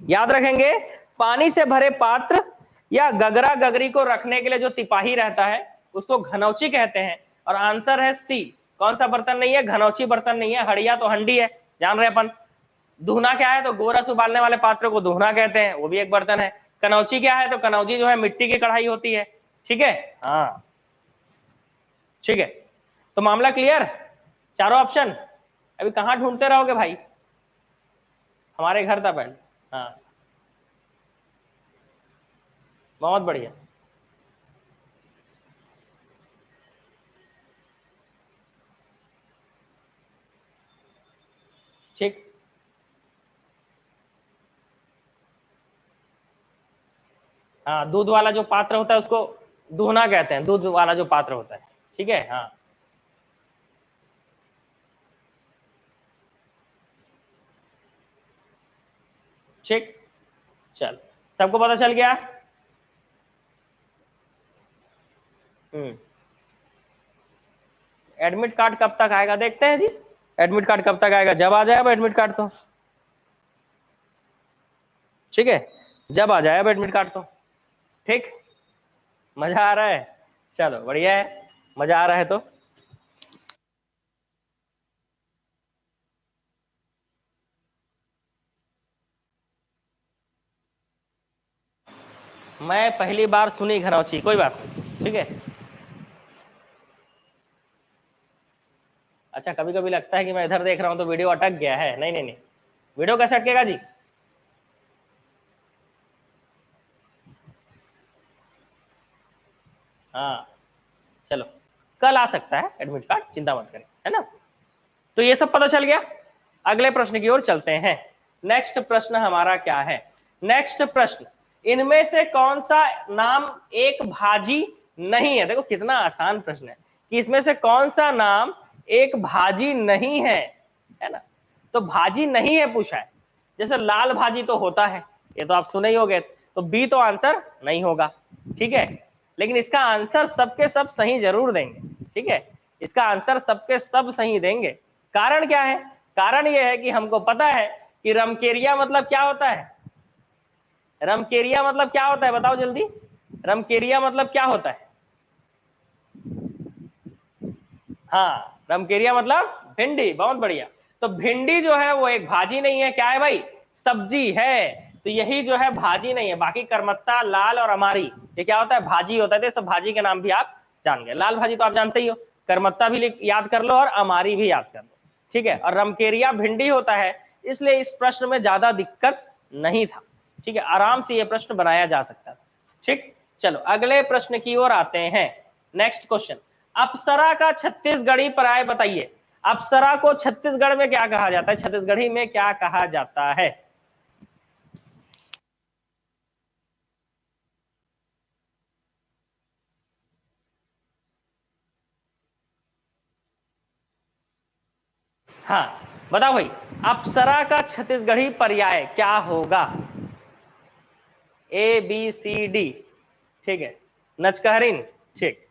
याद रखेंगे, पानी से भरे पात्र या गगरा गगरी को रखने के लिए जो तिपाही रहता है उसको घनौची कहते हैं। और आंसर है सी। कौन सा बर्तन नहीं है? घनौची बर्तन नहीं है। हड़िया तो हंडी है, जान रहे अपन। दुहना क्या है? तो गोरस उबालने वाले पात्र को दुहना कहते हैं, वो भी एक बर्तन है। कनौची क्या है? तो कनौजी जो है मिट्टी की कढ़ाई होती है। ठीक है, हाँ, ठीक है। तो मामला क्लियर, चारों ऑप्शन। अभी कहां ढूंढते रहोगे भाई, हमारे घर था पहले। हाँ, बहुत बढ़िया। ठीक, हाँ, दूध वाला जो पात्र होता है उसको दूहना कहते हैं, दूध वाला जो पात्र होता है। ठीक है, हाँ, ठीक, चल, सबको पता चल गया। एडमिट कार्ड कब तक आएगा देखते हैं जी। एडमिट कार्ड कब तक आएगा? जब आ जाए अब एडमिट कार्ड तो, ठीक है, जब आ जाए अब एडमिट कार्ड तो। ठीक, मजा आ रहा है? चलो बढ़िया है, मजा आ रहा है तो। मैं पहली बार सुनी घनौची, कोई बात नहीं, ठीक है। अच्छा, कभी कभी लगता है कि मैं इधर देख रहा हूं तो वीडियो अटक गया है। नहीं नहीं नहीं, वीडियो कैसे अटकेगा जी? हाँ, चलो, कल आ सकता है एडमिट कार्ड, चिंता मत करें, है ना। तो ये सब पता चल गया। अगले प्रश्न की ओर चलते हैं। नेक्स्ट प्रश्न हमारा क्या है? नेक्स्ट प्रश्न, इनमें से कौन सा नाम एक भाजी नहीं है? देखो कितना आसान प्रश्न है कि इसमें से कौन सा नाम एक भाजी नहीं है ना। तो भाजी नहीं है पूछा है। जैसे लाल भाजी तो होता है, ये तो आप सुने ही होंगे, तो बी तो आंसर नहीं होगा। ठीक है, लेकिन इसका आंसर सबके सब सही जरूर देंगे। ठीक है, इसका आंसर सबके सब सही देंगे। कारण क्या है? कारण यह है कि हमको पता है कि रमकेरिया मतलब क्या होता है। रमकेरिया मतलब क्या होता है, बताओ जल्दी। रमकेरिया मतलब क्या होता है? हाँ, रमकेरिया मतलब भिंडी, बहुत बढ़िया। तो भिंडी जो है वो एक भाजी नहीं है, क्या है भाई? सब्जी है। तो यही जो है भाजी नहीं है। बाकी करमत्ता, लाल और अमारी ये क्या होता है? भाजी होता है। तो सब भाजी के नाम भी आप जान गए। लाल भाजी तो आप जानते ही हो, करमत्ता भी याद कर लो और अमारी भी याद कर लो। ठीक है, और रमकेरिया भिंडी होता है, इसलिए इस प्रश्न में ज्यादा दिक्कत नहीं था। ठीक है, आराम से ये प्रश्न बनाया जा सकता था। ठीक, चलो अगले प्रश्न की ओर आते हैं। नेक्स्ट क्वेश्चन, अप्सरा का छत्तीसगढ़ी पर्याय बताइए। अप्सरा को छत्तीसगढ़ में क्या कहा जाता है? छत्तीसगढ़ी में क्या कहा जाता है? हाँ, बताओ भाई, अप्सरा का छत्तीसगढ़ी पर्याय क्या होगा? A B C D. ठीक है, नचकहरीन। ठीक,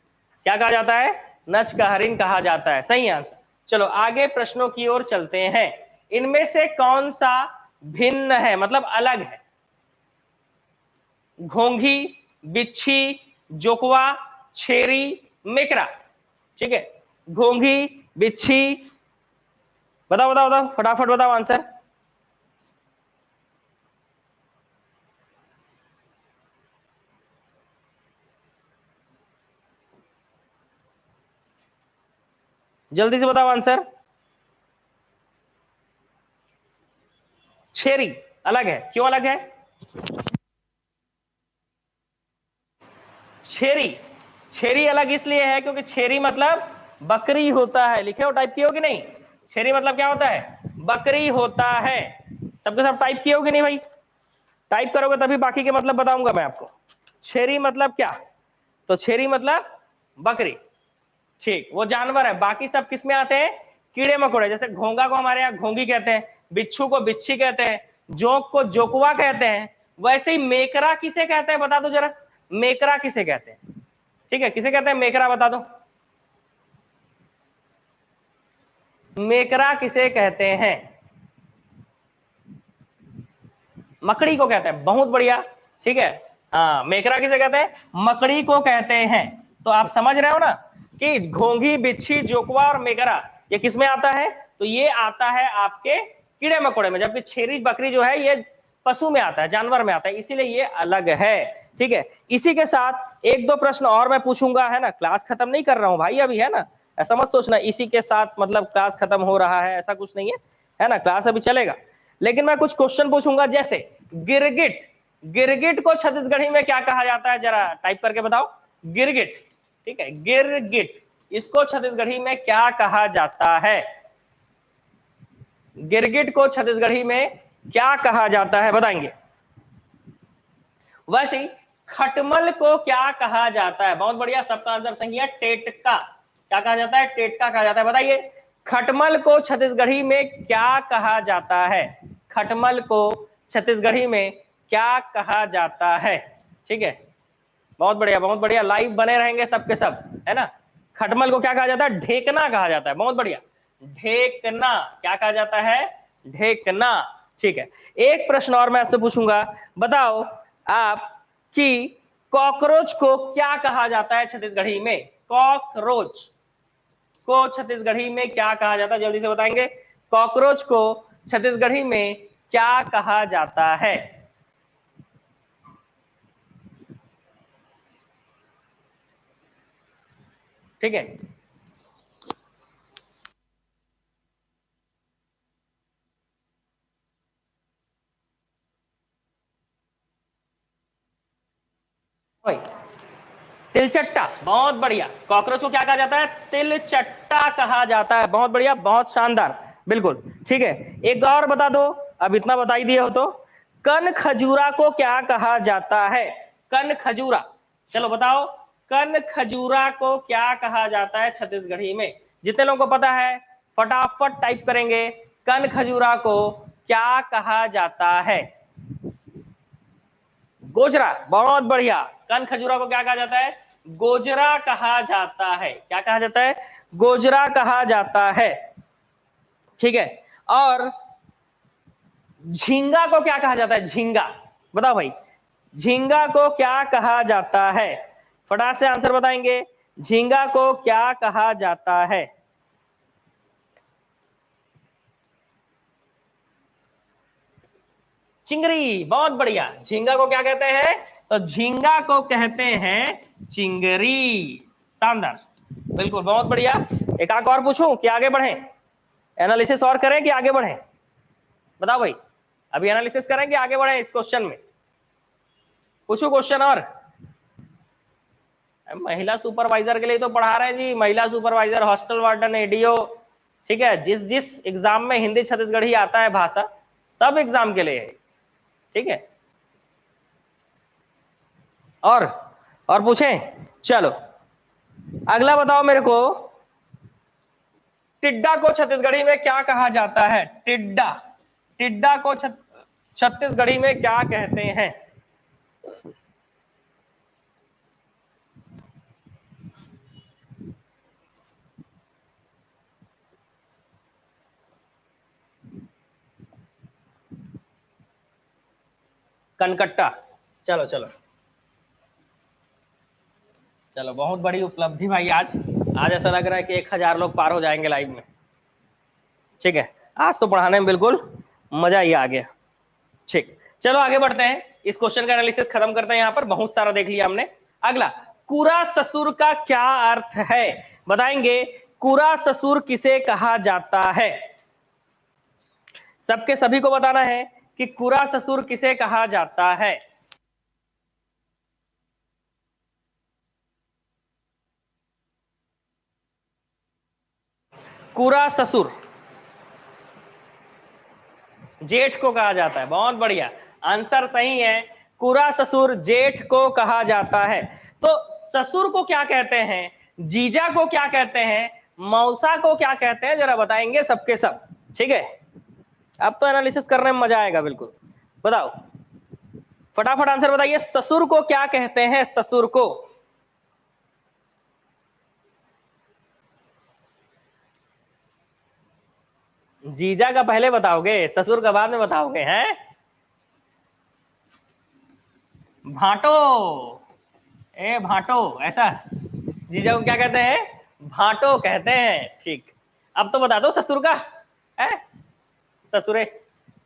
क्या कहा जाता है? नचकहरीन कहा जाता है, सही आंसर। चलो आगे प्रश्नों की ओर चलते हैं। इनमें से कौन सा भिन्न है, मतलब अलग है? घोंघी, बिच्छी, जोकवा, छेरी, मेकरा। ठीक है, घोंघी, बिच्छी, बताओ बताओ बताओ, फटाफट बताओ आंसर। जल्दी से बताओ आंसर। छेरी अलग है, क्यों अलग है? छेरी, छेरी अलग इसलिए है क्योंकि छेरी मतलब बकरी होता है। लिखे हो, टाइप किए हो कि नहीं? छेरी मतलब क्या होता है? बकरी होता है। सबके सब टाइप किए हो कि नहीं भाई? टाइप करोगे तभी बाकी के मतलब बताऊंगा मैं आपको। छेरी मतलब क्या? तो छेरी मतलब बकरी, ठीक, वो जानवर है। बाकी सब किस में आते हैं? कीड़े मकोड़े। जैसे घोंगा को हमारे यहाँ घोंगी कहते हैं, बिच्छू को बिच्छी कहते हैं, जोंक को जोकुआ कहते हैं। वैसे ही मेकरा किसे कहते हैं बता दो जरा, मेकरा किसे कहते हैं? ठीक है, किसे कहते हैं मेकरा, बता दो मेकरा किसे कहते हैं? मकड़ी को कहते हैं, बहुत बढ़िया, ठीक है। हाँ, मेकरा किसे कहते हैं? मकड़ी को कहते हैं। तो आप समझ रहे हो ना कि घोंघी, बिच्छी, जोकुआ और मेकरा ये किस में आता है? तो ये आता है आपके कीड़े मकोड़े में, जबकि छेरी बकरी जो है ये पशु में आता है, जानवर में आता है, इसीलिए ये अलग है। ठीक है, इसी के साथ एक दो प्रश्न और मैं पूछूंगा, है ना। क्लास खत्म नहीं कर रहा हूं भाई अभी, है ना, ऐसा मत सोचना इसी के साथ मतलब क्लास खत्म हो रहा है, ऐसा कुछ नहीं है ना, क्लास अभी चलेगा। लेकिन मैं कुछ क्वेश्चन पूछूंगा, जैसे गिरगिट, गिरगिट को छत्तीसगढ़ी में क्या कहा जाता है, जरा टाइप करके बताओ। गिरगिट, ठीक है, गिरगिट, इसको छत्तीसगढ़ी में क्या कहा जाता है? गिरगिट को छत्तीसगढ़ी में क्या कहा जाता है, बताएंगे। वैसे ही खटमल को क्या कहा जाता है? बहुत बढ़िया, सबका आंसर सही है, टेटका। क्या कहा जाता है? टेटका कहा जाता है। बताइए खटमल को छत्तीसगढ़ी में क्या कहा जाता है? खटमल को छत्तीसगढ़ी में क्या कहा जाता है? ठीक है, बहुत बढ़िया, बहुत बढ़िया, लाइव बने रहेंगे सबके सब, है ना। खटमल को क्या कहा जाता है? ढेकना कहा जाता है। बहुत बढ़िया, ढेकना, क्या कहा जाता है? ढेकना। ठीक है, एक प्रश्न और मैं आपसे पूछूंगा, बताओ आप कि कॉकरोच को क्या कहा जाता है छत्तीसगढ़ी में? कॉकरोच को छत्तीसगढ़ी में क्या कहा जाता है? जल्दी से बताएंगे, कॉकरोच को छत्तीसगढ़ी में क्या कहा जाता है? ठीक है, भाई तिलचट्टा, बहुत बढ़िया। कॉकरोच को क्या कहा जाता है? तिलचट्टा कहा जाता है। बहुत बढ़िया, बहुत शानदार, बिल्कुल ठीक है। एक और बता दो, अब इतना बता ही दिए हो तो। कन खजूरा को क्या कहा जाता है? कन खजूरा, चलो बताओ, कन खजूरा को क्या कहा जाता है छत्तीसगढ़ी में? जितने लोगों को पता है फटाफट टाइप करेंगे, कन खजूरा को क्या कहा जाता है? गोजरा, बहुत बढ़िया। कन खजूरा को क्या कहा जाता है? गोजरा कहा जाता है। क्या कहा जाता है? गोजरा कहा जाता है। ठीक है, और झींगा को क्या कहा जाता है? झींगा, बताओ भाई, झींगा को क्या कहा जाता है? फटाक से आंसर बताएंगे, झींगा को क्या कहा जाता है? चिंगरी, बहुत बढ़िया। झींगा को क्या कहते हैं? तो झींगा को कहते हैं चिंगरी। शानदार, बिल्कुल, बहुत बढ़िया। एक आंख और पूछूं कि आगे बढ़े? एनालिसिस और करें कि आगे बढ़े? बताओ भाई, अभी एनालिसिस करें कि आगे बढ़े इस क्वेश्चन में? पूछू क्वेश्चन और? महिला सुपरवाइजर के लिए तो पढ़ा रहे हैं जी, महिला सुपरवाइजर, हॉस्टल वार्डन, एडीओ, ठीक है। जिस जिस एग्जाम में हिंदी छत्तीसगढ़ी आता है भाषा, सब एग्जाम के लिए है, ठीक है। और पूछें? चलो अगला बताओ मेरे को, टिड्डा को छत्तीसगढ़ी में क्या कहा जाता है? टिड्डा, टिड्डा को छत्तीसगढ़ी में क्या कहते हैं? कनकट्टा। चलो चलो चलो, बहुत बड़ी उपलब्धि भाई। आज आज ऐसा लग रहा है कि 1000 लोग पार हो जाएंगे लाइव में। ठीक है, आज तो पढ़ाने में बिल्कुल मजा ही आ गया। ठीक, चलो आगे बढ़ते हैं, इस क्वेश्चन का एनालिसिस खत्म करते हैं। यहां पर बहुत सारा देख लिया हमने। अगला, कुरा ससुर का क्या अर्थ है? बताएंगे, कुरा ससुर किसे कहा जाता है? सबके सभी को बताना है कि कुरा ससुर किसे कहा जाता है। कुरा ससुर जेठ को कहा जाता है। बहुत बढ़िया, आंसर सही है, कुरा ससुर जेठ को कहा जाता है। तो ससुर को क्या कहते हैं, जीजा को क्या कहते हैं, मौसा को क्या कहते हैं, जरा बताएंगे सबके सब। ठीक है, अब तो एनालिसिस करने में मजा आएगा बिल्कुल। बताओ फटाफट आंसर बताइए, ससुर को क्या कहते हैं, ससुर को। जीजा का पहले बताओगे, ससुर का बाद में बताओगे हैं? भाटो, ए भाटो, ऐसा जीजा को क्या कहते हैं, भाटो कहते हैं। ठीक, अब तो बता दो ससुर का है, ससुरे,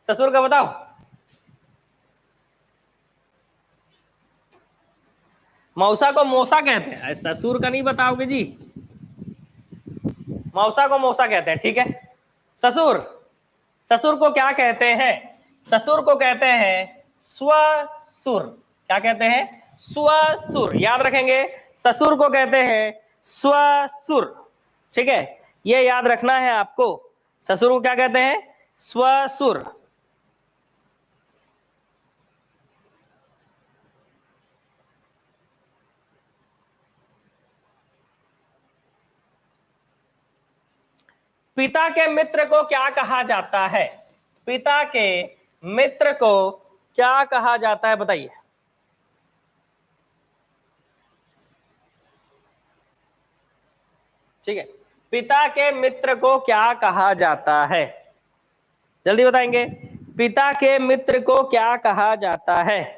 ससुर का बताओ। मौसा को मौसा कहते हैं, ससुर का नहीं बताओगे जी, मौसा को मौसा कहते हैं। ठीक है, ससुर, ससुर को क्या कहते हैं, ससुर को कहते हैं स्वसुर। क्या कहते हैं, स्वसुर, याद रखेंगे, ससुर को कहते हैं स्वसुर। ठीक है, ये याद रखना है आपको, ससुर को क्या कहते हैं, स्वसुर। पिता के मित्र को क्या कहा जाता है, पिता के मित्र को क्या कहा जाता है, बताइए। ठीक है, पिता के मित्र को क्या कहा जाता है, जल्दी बताएंगे, पिता के मित्र को क्या कहा जाता है।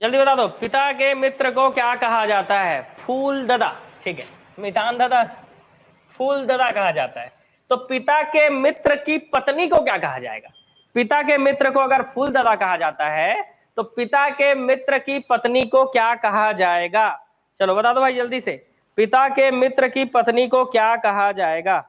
जल्दी बता दो, पिता के मित्र को क्या कहा जाता है, फूल ददा। ठीक है, मितान दादा, फूल ददा कहा जाता है। तो पिता के मित्र की पत्नी को क्या कहा जाएगा, पिता के मित्र को अगर फूल ददा कहा जाता है तो पिता के मित्र की पत्नी को क्या कहा जाएगा, चलो बता दो भाई जल्दी से, पिता के मित्र की पत्नी को क्या कहा जाएगा।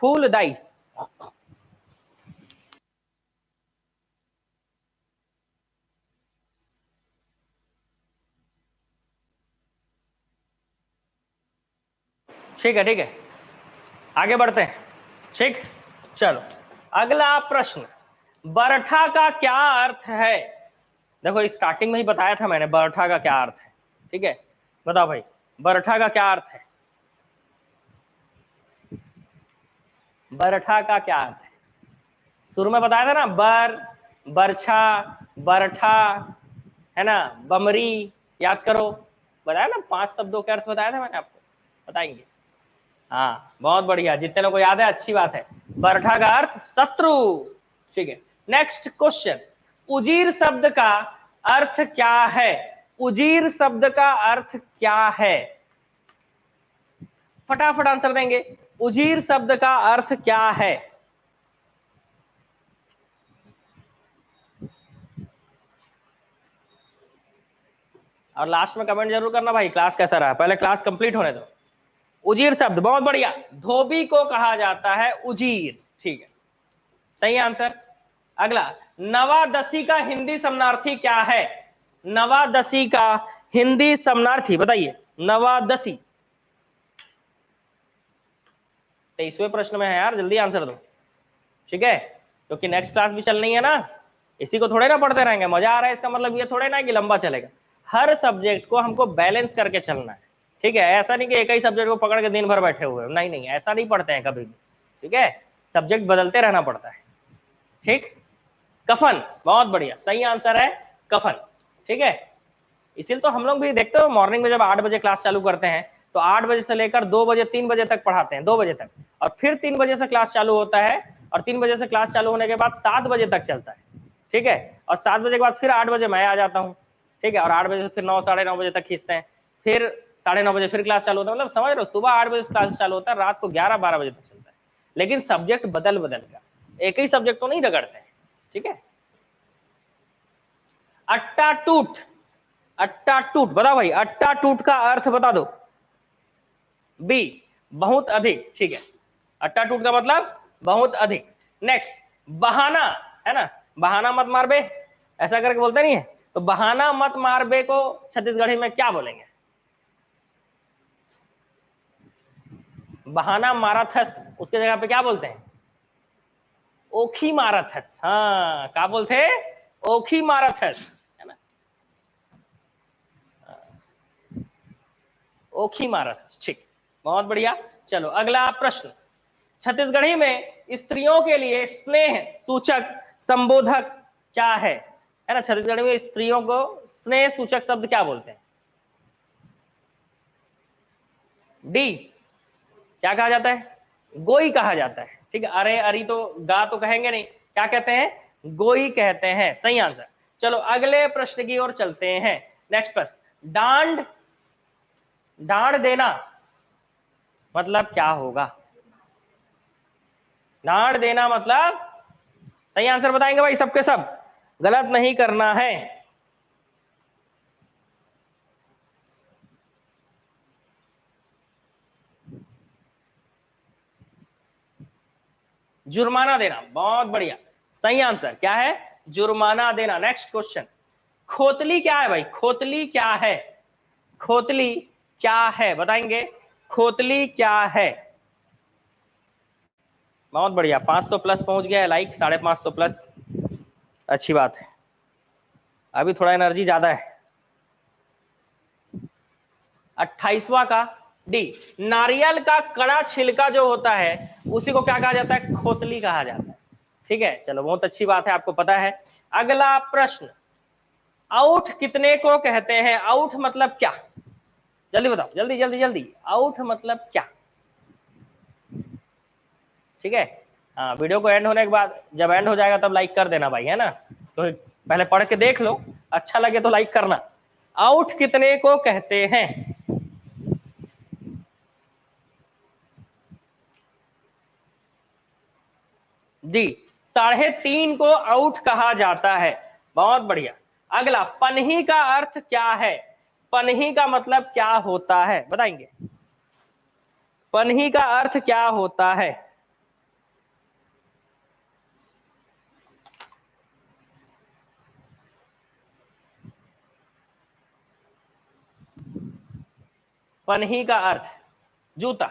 फूलदाई, ठीक है, ठीक है, आगे बढ़ते हैं। ठीक, चलो अगला प्रश्न, बरठा का क्या अर्थ है। देखो स्टार्टिंग में ही बताया था मैंने बरठा का क्या अर्थ है। ठीक है, बताओ भाई बरठा का क्या अर्थ है, बरठा का क्या अर्थ है, शुरू में बताया था ना, बरछा, बरठा, है ना, बमरी, याद करो, बताया ना, 5 शब्दों के अर्थ बताया था मैंने आपको, बताएंगे। हाँ बहुत बढ़िया, जितने लोगों को याद है अच्छी बात है। बरठा का अर्थ शत्रु। ठीक है, नेक्स्ट क्वेश्चन, उजीर शब्द का अर्थ क्या है, उजीर शब्द का अर्थ क्या है, फटाफट आंसर देंगे, उजीर शब्द का अर्थ क्या है। और लास्ट में कमेंट जरूर करना भाई क्लास कैसा रहा, पहले क्लास कंप्लीट होने दो। उजीर शब्द, बहुत बढ़िया, धोबी को कहा जाता है उजीर। ठीक है, सही आंसर। अगला, नवादशी का हिंदी समानार्थी क्या है, नवादशी का हिंदी समानार्थी बताइए, नवादशी। 23वें प्रश्न में है यार, जल्दी आंसर दो। ठीक है, क्योंकि नेक्स्ट क्लास भी चलनी है ना, इसी को थोड़े ना पढ़ते रहेंगे, मजा आ रहा है इसका मतलब ये थोड़े ना कि लंबा चलेगा, हर सब्जेक्ट को हमको बैलेंस करके चलना है। ठीक है, ऐसा नहीं कि एक ही सब्जेक्ट को पकड़ के दिन भर बैठे हुए, नहीं नहीं, ऐसा नहीं पढ़ते हैं कभी भी। ठीक है, सब्जेक्ट बदलते रहना पड़ता है। ठीक, कफन, बहुत बढ़िया, सही आंसर है कफन। ठीक है, इसीलिए तो हम लोग भी देखते हो मॉर्निंग में जब 8 बजे क्लास चालू करते हैं तो 8 बजे से लेकर 2 बजे 3 बजे तक पढ़ाते हैं, 2 बजे तक, और फिर 3 बजे से क्लास चालू होता है, और 3 बजे से क्लास चालू होने के बाद 7 बजे तक चलता है। ठीक है, और 7 बजे के बाद फिर 8 बजे मैं आ जाता हूँ। ठीक है, और 8 बजे से फिर 9 साढ़े 9 बजे तक खींचते हैं, फिर 9:30 बजे फिर क्लास चालू होता है, मतलब समझ रहे हो, सुबह 8 बजे से क्लास चालू होता है, रात को 11-12 बजे तक चलता है, लेकिन सब्जेक्ट बदल बदल का, एक ही सब्जेक्ट को नहीं रगड़ते हैं। ठीक है, अट्टा टूट, अट्टा टूट बताओ भाई, अट्टा टूट का अर्थ बता दो। बी, बहुत अधिक। ठीक है, अट्टा टूट का मतलब बहुत अधिक। नेक्स्ट, बहाना, है ना, बहाना मत मार बे, ऐसा करके बोलते नहीं है, तो बहाना मत मार बे को छत्तीसगढ़ी में क्या बोलेंगे? बहाना माराथस, उसके जगह पे क्या बोलते हैं? ओखी माराथस। हाँ, क्या बोलते हैं? ओखी माराथस, है ना, ओखी माराथस। ठीक, बहुत बढ़िया। चलो अगला प्रश्न, छत्तीसगढ़ी में स्त्रियों के लिए स्नेह सूचक संबोधक क्या है ना? छत्तीसगढ़ी में स्त्रियों को स्नेह सूचक शब्द क्या बोलते हैं? डी, क्या कहा जाता है? गोई कहा जाता है। ठीक है, अरे अरी तो गा तो कहेंगे नहीं, क्या कहते हैं? गोई कहते हैं, सही आंसर। चलो अगले प्रश्न की ओर चलते हैं। नेक्स्ट प्रश्न, डांड, डांड देना मतलब क्या होगा? डांड देना मतलब, सही आंसर बताएंगे भाई सबके सब, गलत नहीं करना है। जुर्माना देना, बहुत बढ़िया, सही आंसर क्या है? जुर्माना देना। नेक्स्ट क्वेश्चन, खोतली क्या है भाई? खोतली क्या है? खोतली क्या है बताएंगे? खोतली क्या है? बहुत बढ़िया, 500 प्लस पहुंच गया है लाइक, 550 प्लस, अच्छी बात है, अभी थोड़ा एनर्जी ज्यादा है। 28वां का डी, नारियल का कड़ा छिलका जो होता है उसी को क्या कहा जाता है? खोतली कहा जाता है। ठीक है, चलो बहुत अच्छी बात है, आपको पता है। अगला प्रश्न, आउट कितने को कहते हैं? आउट मतलब क्या? जल्दी बताओ, जल्दी जल्दी जल्दी, आउट मतलब क्या? ठीक है, हाँ, वीडियो को एंड होने के बाद जब एंड हो जाएगा तब लाइक कर देना भाई, है ना, तो पहले पढ़ के देख लो, अच्छा लगे तो लाइक करना। आउट कितने को कहते हैं? जी, 3.5 को आउट कहा जाता है। बहुत बढ़िया। अगला, पनही का अर्थ क्या है? पनही का मतलब क्या होता है बताएंगे? पनही का अर्थ क्या होता है? पनही का अर्थ जूता,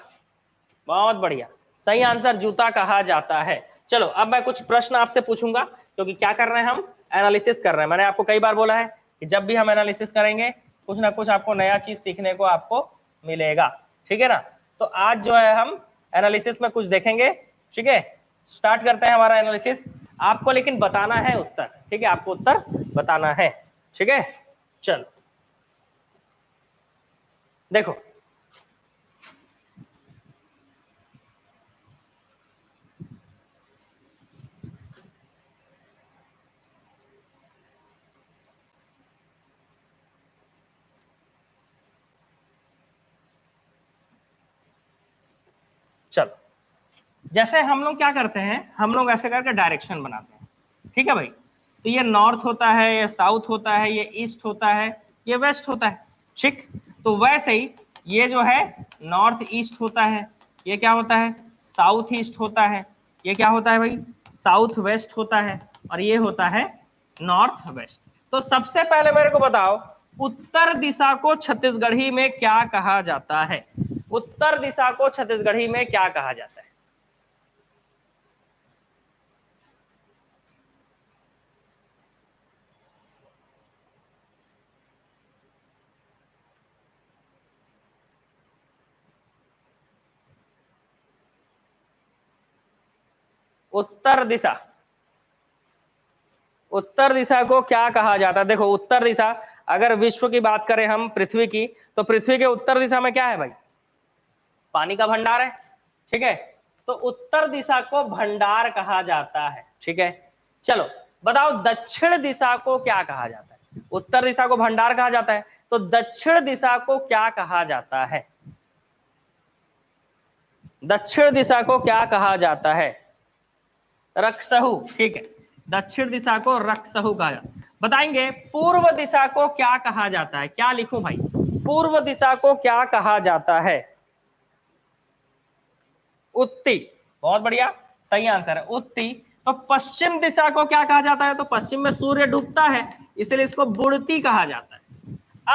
बहुत बढ़िया, सही आंसर, जूता कहा जाता है। चलो अब मैं कुछ प्रश्न आपसे पूछूंगा, क्योंकि क्या कर रहे हैं हम? एनालिसिस कर रहे हैं। मैंने आपको कई बार बोला है कि जब भी हम एनालिसिस करेंगे कुछ ना कुछ आपको नया चीज सीखने को आपको मिलेगा। ठीक है ना, तो आज जो है हम एनालिसिस में कुछ देखेंगे। ठीक है, स्टार्ट करते हैं हमारा एनालिसिस। आपको लेकिन बताना है उत्तर, ठीक है, आपको उत्तर बताना है। ठीक है, चलो देखो, चलो जैसे हम लोग क्या करते हैं, हम लोग ऐसे करके डायरेक्शन बनाते हैं। ठीक है भाई, तो ये नॉर्थ होता है, ये साउथ होता है, ये ईस्ट होता है, ये वेस्ट होता है। ठीक, तो वैसे ही ये जो है नॉर्थ ईस्ट होता है, ये क्या होता है? साउथ ईस्ट होता है, ये क्या होता है भाई? साउथ वेस्ट होता है, और ये होता है नॉर्थ वेस्ट। तो सबसे पहले मेरे को बताओ, उत्तर दिशा को छत्तीसगढ़ी में क्या कहा जाता है? उत्तर दिशा को छत्तीसगढ़ी में क्या कहा जाता है? उत्तर दिशा, उत्तर दिशा को क्या कहा जाता है? देखो, उत्तर दिशा, अगर विश्व की बात करें हम, पृथ्वी की, तो पृथ्वी के उत्तर दिशा में क्या है भाई? पानी का भंडार है। ठीक है, तो उत्तर दिशा को भंडार कहा जाता है। ठीक है, चलो बताओ, दक्षिण दिशा को क्या कहा जाता है? उत्तर दिशा को भंडार कहा जाता है, तो दक्षिण दिशा को क्या कहा जाता है? दक्षिण दिशा को क्या कहा जाता है? रक्षहु। ठीक है, दक्षिण दिशा को रक्षहु कहा जाता है। बताएंगे पूर्व दिशा को क्या कहा जाता है? क्या लिखूं भाई? पूर्व दिशा को क्या कहा जाता है? उत्ती, बहुत बढ़िया, सही आंसर है उत्ती। तो पश्चिम दिशा को क्या कहा जाता है? तो पश्चिम में सूर्य डूबता है, इसलिए इसको बुड़ती कहा जाता है।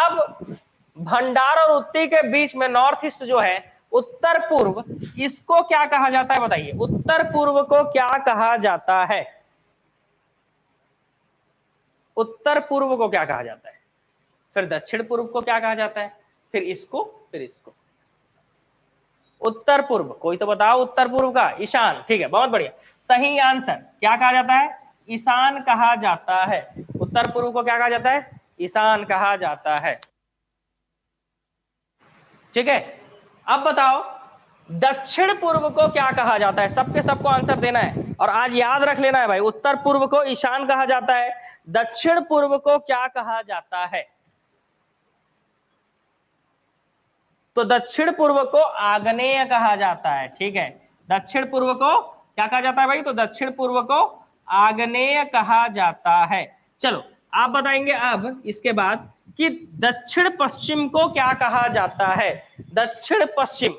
अब भंडार और उत्ती के बीच में नॉर्थ ईस्ट जो है, उत्तर पूर्व, इसको क्या कहा जाता है बताइए? उत्तर पूर्व को क्या कहा जाता है? उत्तर पूर्व को क्या कहा जाता है? फिर दक्षिण पूर्व को क्या कहा जाता है? फिर इसको, फिर इसको। उत्तर पूर्व, कोई तो बताओ उत्तर पूर्व का। ईशान, ठीक है, बहुत बढ़िया, सही आंसर। क्या कहा जाता है? ईशान कहा जाता है। उत्तर पूर्व को क्या कहा जाता है? ईशान कहा जाता है। ठीक है, अब बताओ दक्षिण पूर्व को क्या कहा जाता है? सबके सबको आंसर देना है और आज याद रख लेना है भाई। उत्तर पूर्व को ईशान कहा जाता है, दक्षिण पूर्व को क्या कहा जाता है? तो दक्षिण पूर्व को आग्नेय कहा जाता है। ठीक है, दक्षिण पूर्व को क्या कहा जाता है भाई? तो दक्षिण पूर्व को आग्नेय कहा जाता है। चलो आप बताएंगे अब इसके बाद कि दक्षिण पश्चिम को क्या कहा जाता है? दक्षिण पश्चिम,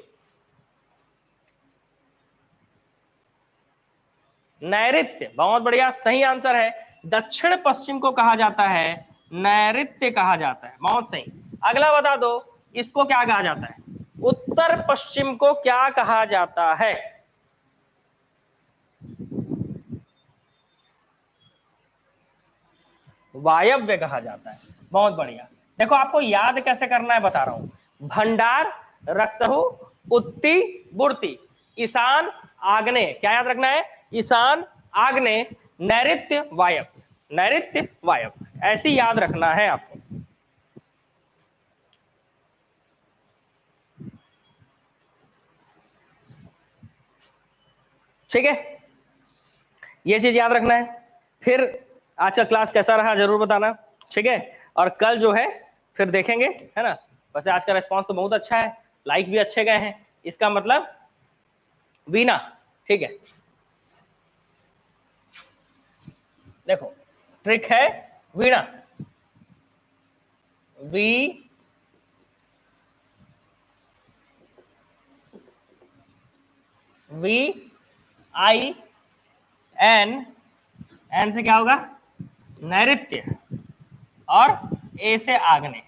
नैऋत्य, बहुत बढ़िया, सही आंसर है। दक्षिण पश्चिम को कहा जाता है नैऋत्य कहा जाता है, बहुत सही। अगला बता दो, इसको क्या कहा जाता है? उत्तर पश्चिम को क्या कहा जाता है? वायव्य कहा जाता है, बहुत बढ़िया। देखो आपको याद कैसे करना है बता रहा हूं। भंडार, रक्सहु, उत्ती, बुड़ती, ईशान, आग्नेय, क्या याद रखना है? ईशान, आग्नेय, नैऋत्य, वायव्य, नैऋत्य, वायव्य, ऐसे याद रखना है आपको। ठीक है, ये चीज याद रखना है। फिर आज का क्लास कैसा रहा जरूर बताना। ठीक है, और कल जो है फिर देखेंगे, है ना। वैसे आज का रिस्पांस तो बहुत अच्छा है, लाइक भी अच्छे गए हैं, इसका मतलब वीणा। ठीक है, देखो ट्रिक है वीणा, वी आई एन, एन से क्या होगा? नैऋत्य, और ए से आग्नेय।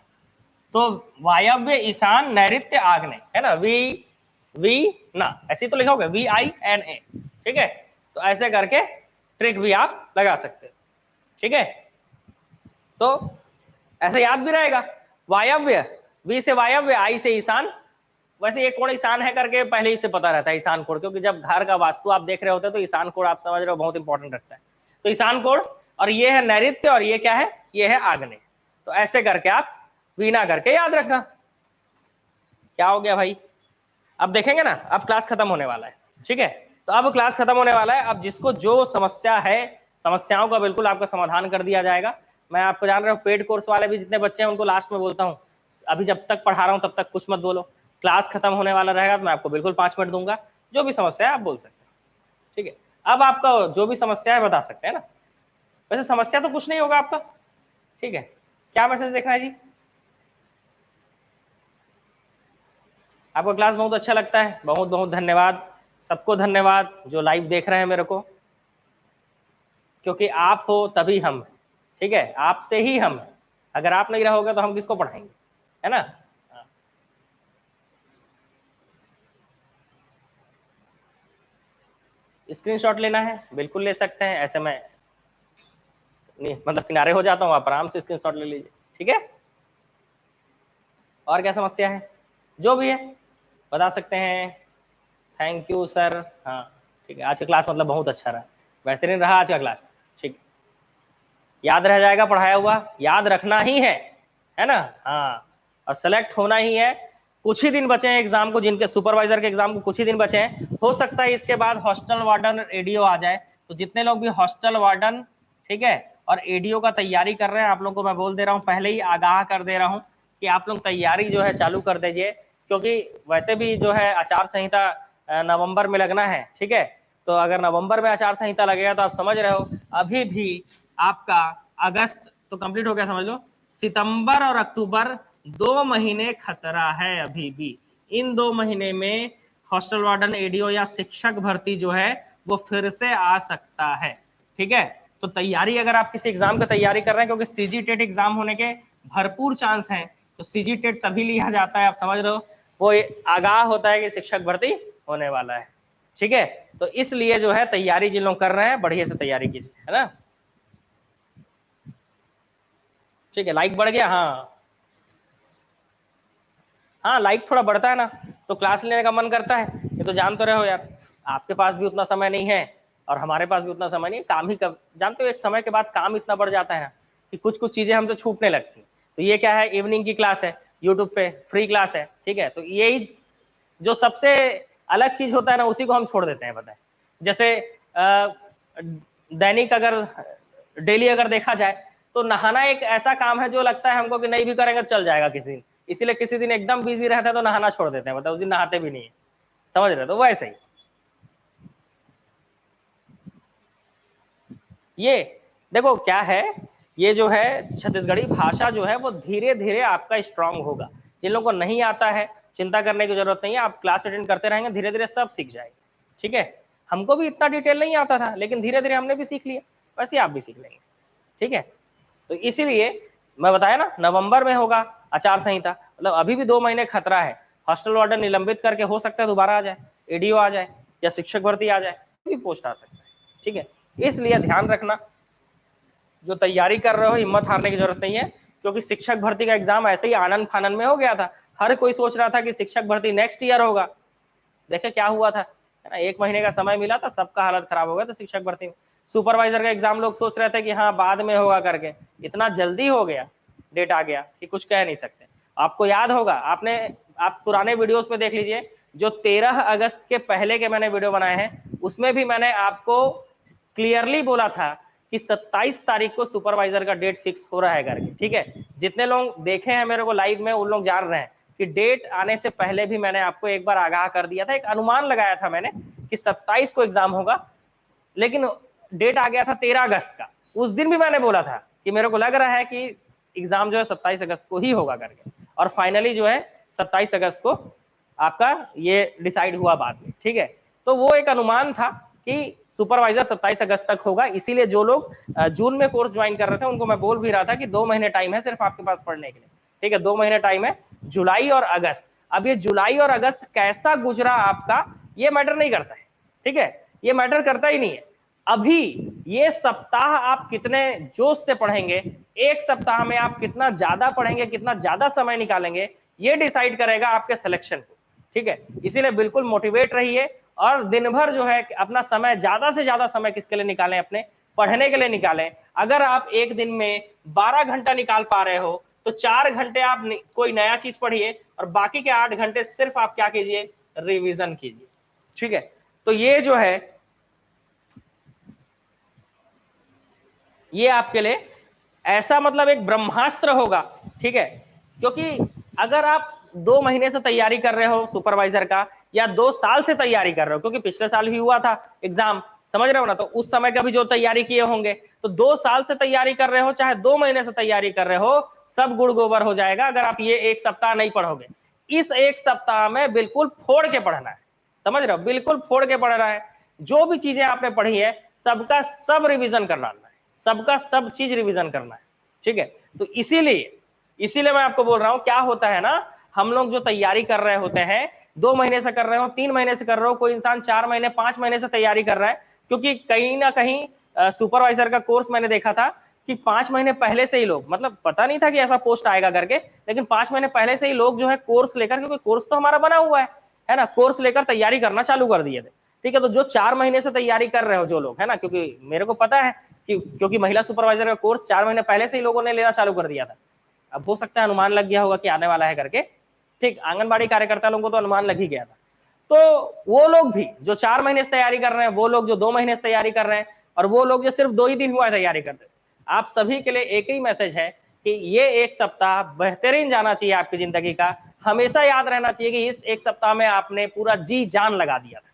तो वायव्य, ईशान, नैऋत्य, आग्नेय, है ना। वी ना, ऐसे तो लिखा होगा VINA। ठीक है, तो ऐसे करके ट्रिक भी आप लगा सकते हो। ठीक है, तो ऐसे याद भी रहेगा। वायव्य, वी से वायव्य, आई से ईशान। वैसे ये कोण ईशान है करके पहले ही से पता रहता है, ईशान कोण, क्योंकि जब घर का वास्तु आप देख रहे होते हैं तो ईशान कोण आप समझ रहे हो बहुत इंपॉर्टेंट रखता है। तो ईशान कोण, और ये है नैऋत्य, और ये क्या है? ये है आग्नेय। तो ऐसे करके आप वीणा करके याद रखना। क्या हो गया भाई? अब देखेंगे ना, अब क्लास खत्म होने वाला है। ठीक है, तो अब क्लास खत्म होने वाला है। अब जिसको जो समस्या है, समस्याओं का बिल्कुल आपका समाधान कर दिया जाएगा। मैं आपको जान रहा हूँ, पेड कोर्स वाले भी जितने बच्चे हैं उनको लास्ट में बोलता हूँ, अभी जब तक पढ़ा रहा हूँ तब तक कुछ मत बोलो, क्लास खत्म होने वाला रहेगा तो मैं आपको बिल्कुल 5 मिनट दूंगा, जो भी समस्या है आप बोल सकते हैं। ठीक है, अब आपका जो भी समस्या है बता सकते हैं ना। वैसे समस्या तो कुछ नहीं होगा आपका। ठीक है, क्या मैसेज देखना है जी? आपको क्लास बहुत अच्छा लगता है, बहुत बहुत धन्यवाद सबको, धन्यवाद जो लाइव देख रहे हैं मेरे को, क्योंकि आप हो तभी हम। ठीक है, आपसे ही हम, अगर आप नहीं रहोगे तो हम किसको पढ़ाएंगे, है ना। स्क्रीनशॉट लेना है बिल्कुल ले सकते हैं, ऐसे में नहीं मतलब किनारे हो जाता हूँ, आप आराम से स्क्रीनशॉट ले लीजिए। ठीक है, और क्या समस्या है, जो भी है बता सकते हैं। Thank you sir. हाँ ठीक है, आज का क्लास मतलब बहुत अच्छा रहा, बेहतरीन रहा आज का क्लास। ठीक, याद रह जाएगा पढ़ाया हुआ, याद रखना ही है ना। हाँ, और सेलेक्ट होना ही है। कुछ ही दिन बचे हैं एग्जाम को, जिनके सुपरवाइजर के एग्जाम को कुछ ही दिन बचे हैं। हो सकता है इसके बाद हॉस्टल वार्डन एडीओ आ जाए, तो जितने लोग भी हॉस्टल वार्डन, ठीक है, और एडीओ का तैयारी कर रहे हैं, आप लोगों को मैं बोल दे रहा हूँ, पहले ही आगाह कर दे रहा हूँ कि आप लोग तैयारी जो है चालू कर दीजिए, क्योंकि वैसे भी जो है आचार संहिता नवंबर में लगना है। ठीक है, तो अगर नवंबर में आचार संहिता लगेगा तो आप समझ रहे हो अभी भी आपका अगस्त तो कंप्लीट हो गया, समझ लो सितंबर और अक्टूबर 2 महीने खतरा है अभी भी। इन 2 महीने में हॉस्टल वार्डन एडीओ या शिक्षक भर्ती जो है वो फिर से आ सकता है। ठीक है। तो तैयारी, अगर आप किसी एग्जाम का तैयारी कर रहे हैं, क्योंकि सीजी टेट एग्जाम होने के भरपूर चांस हैं, तो सीजी टेट तभी लिया जाता है, आप समझ रहे हो, वो आगाह होता है कि शिक्षक भर्ती होने वाला है। ठीक है, तो इसलिए जो है तैयारी जिन लोग कर रहे हैं बढ़िया से तैयारी कीजिए, है ना। ठीक है, लाइक बढ़ गया। हाँ हाँ, लाइक थोड़ा बढ़ता है ना तो क्लास लेने का मन करता है। ये तो जान तो रहे हो यार, आपके पास भी उतना समय नहीं है और हमारे पास भी उतना समय नहीं है, काम ही कब, जानते हो एक समय के बाद काम इतना बढ़ जाता है ना कि कुछ कुछ चीजें हमसे छूटने लगती हैं। तो ये क्या है, इवनिंग की क्लास है, यूट्यूब पे फ्री क्लास है। ठीक है, तो यही जो सबसे अलग चीज होता है ना उसी को हम छोड़ देते हैं, पता है। जैसे दैनिक अगर डेली अगर देखा जाए तो नहाना एक ऐसा काम है जो लगता है हमको कि नहीं भी करेंगे तो चल जाएगा किसी दिन, इसीलिए किसी दिन एकदम बिजी रहता है तो नहाना छोड़ देते हैं, मतलब उस दिन नहाते भी नहीं है, समझ रहे हो। तो वैसे ही ये देखो क्या है, ये जो है छत्तीसगढ़ी भाषा जो है वो धीरे धीरे आपका स्ट्रांग होगा। जिन लोगों को नहीं आता है चिंता करने की जरूरत नहीं है, आप क्लास अटेंड करते रहेंगे, धीरे धीरे सब सीख जाएंगे। ठीक है, हमको भी इतना डिटेल नहीं आता था लेकिन धीरे धीरे हमने भी सीख लिया, वैसे आप भी सीख लेंगे। ठीक है, तो इसीलिए मैं बताया ना नवंबर में होगा आचार संहिता, मतलब अभी भी 2 महीने खतरा है। हॉस्टल वार्डन निलंबित करके हो सकता है दोबारा आ जाए, एडीओ आ जाए या शिक्षक भर्ती आ जाए, भी पोस्ट आ सकता है। ठीक है, इसलिए ध्यान रखना, जो तैयारी कर रहे हो हिम्मत हारने की जरूरत नहीं है, क्योंकि शिक्षक भर्ती का एग्जाम ऐसे ही आनंद फानन में हो गया था। हर कोई सोच रहा था कि शिक्षक भर्ती नेक्स्ट ईयर होगा, देखे क्या हुआ था, है ना। 1 महीने का समय मिला था, सबका हालत खराब हो गया था शिक्षक भर्ती में। सुपरवाइजर का एग्जाम लोग सोच रहे थे कि हाँ बाद में होगा करके, इतना जल्दी हो गया, डेट आ गया कि कुछ कह नहीं सकते। आपको याद होगा, आप पुराने वीडियोस में देख लीजिए, जो 13 अगस्त के पहले के मैंने वीडियो बनाए हैं उसमें भी मैंने आपको क्लियरली बोला था कि 27 तारीख को सुपरवाइजर का डेट फिक्स हो रहा है करके। ठीक है, जितने लोग देखे हैं मेरे को लाइव में उन लोग जान रहे हैं कि डेट आने से पहले भी मैंने आपको एक बार आगाह कर दिया था, एक अनुमान लगाया था मैंने कि 27 को एग्जाम होगा, लेकिन डेट आ गया था 13 अगस्त का। उस दिन भी मैंने बोला था कि मेरे को लग रहा है कि एग्जाम जो है 27 अगस्त को ही होगा करके, और फाइनली जो है 27 अगस्त को आपका ये डिसाइड हुआ बाद में। ठीक है, तो वो एक अनुमान था कि सुपरवाइजर 27 अगस्त तक होगा, इसीलिए जो लोग जून में कोर्स ज्वाइन कर रहे थे उनको मैं बोल भी रहा था कि 2 महीने टाइम है सिर्फ आपके पास पढ़ने के लिए। ठीक है, 2 महीने टाइम है, जुलाई और अगस्त। अब ये जुलाई और अगस्त कैसा गुजरा आपका ये मैटर नहीं करता है। ठीक है, ये मैटर करता ही नहीं है। अभी ये सप्ताह आप कितने जोश से पढ़ेंगे, एक सप्ताह में आप कितना ज्यादा पढ़ेंगे, कितना ज्यादा समय निकालेंगे, ये डिसाइड करेगा आपके सिलेक्शन को। ठीक है, इसीलिए बिल्कुल मोटिवेट रहिए और दिन भर जो है अपना समय, ज्यादा से ज्यादा समय किसके लिए निकालें, अपने पढ़ने के लिए निकालें। अगर आप एक दिन में 12 घंटा निकाल पा रहे हो तो 4 घंटे आप कोई नया चीज पढ़िए और बाकी के 8 घंटे सिर्फ आप क्या कीजिए, रिवीजन कीजिए। ठीक है, तो ये जो है ये आपके लिए ऐसा मतलब एक ब्रह्मास्त्र होगा। ठीक है, क्योंकि अगर आप 2 महीने से तैयारी कर रहे हो सुपरवाइजर का या 2 साल से तैयारी कर रहे हो, क्योंकि पिछले साल भी हुआ था एग्जाम, समझ रहे हो ना, तो उस समय का भी जो तैयारी किए होंगे, तो 2 साल से तैयारी कर रहे हो चाहे 2 महीने से तैयारी कर रहे हो, सब गुड़ गोबर हो जाएगा अगर आप ये एक सप्ताह नहीं पढ़ोगे। इस एक सप्ताह में बिल्कुल फोड़ के पढ़ना है, समझ रहे हो, बिल्कुल फोड़ के पढ़ना है। जो भी चीजें आपने पढ़ी है सबका सब रिविजन करना है, सबका सब चीज रिवीजन करना है। ठीक है, तो इसीलिए इसीलिए मैं आपको बोल रहा हूं, क्या होता है ना, हम लोग जो तैयारी कर रहे होते हैं, 2 महीने से कर रहे हो, 3 महीने से कर रहे हो, कोई इंसान 4 महीने 5 महीने से तैयारी कर रहा है, क्योंकि कहीं ना कहीं सुपरवाइजर का कोर्स मैंने देखा था कि 5 महीने पहले से ही लोग, मतलब पता नहीं था कि ऐसा पोस्ट आएगा करके, लेकिन 5 महीने पहले से ही लोग जो है कोर्स लेकर, क्योंकि कोर्स तो हमारा बना हुआ है ना, कोर्स लेकर तैयारी करना चालू कर दिए थे। ठीक है, तो जो 4 महीने से तैयारी कर रहे हो जो लोग, है ना, क्योंकि मेरे को पता है क्योंकि महिला सुपरवाइजर का कोर्स 4 महीने पहले से ही लोगों ने लेना चालू कर दिया था। अब हो सकता है अनुमान लग गया होगा कि आने वाला है करके। ठीक, आंगनबाड़ी कार्यकर्ता लोगों को तो अनुमान लग ही गया था। तो वो लोग भी जो 4 महीने से तैयारी कर रहे हैं, वो लोग जो 2 महीने से तैयारी कर रहे हैं, और वो लोग जो सिर्फ 2 ही दिन हुआ है तैयारी करते, आप सभी के लिए एक ही मैसेज है कि ये एक सप्ताह बेहतरीन जाना चाहिए आपकी जिंदगी का। हमेशा याद रहना चाहिए कि इस एक सप्ताह में आपने पूरा जी जान लगा दिया था।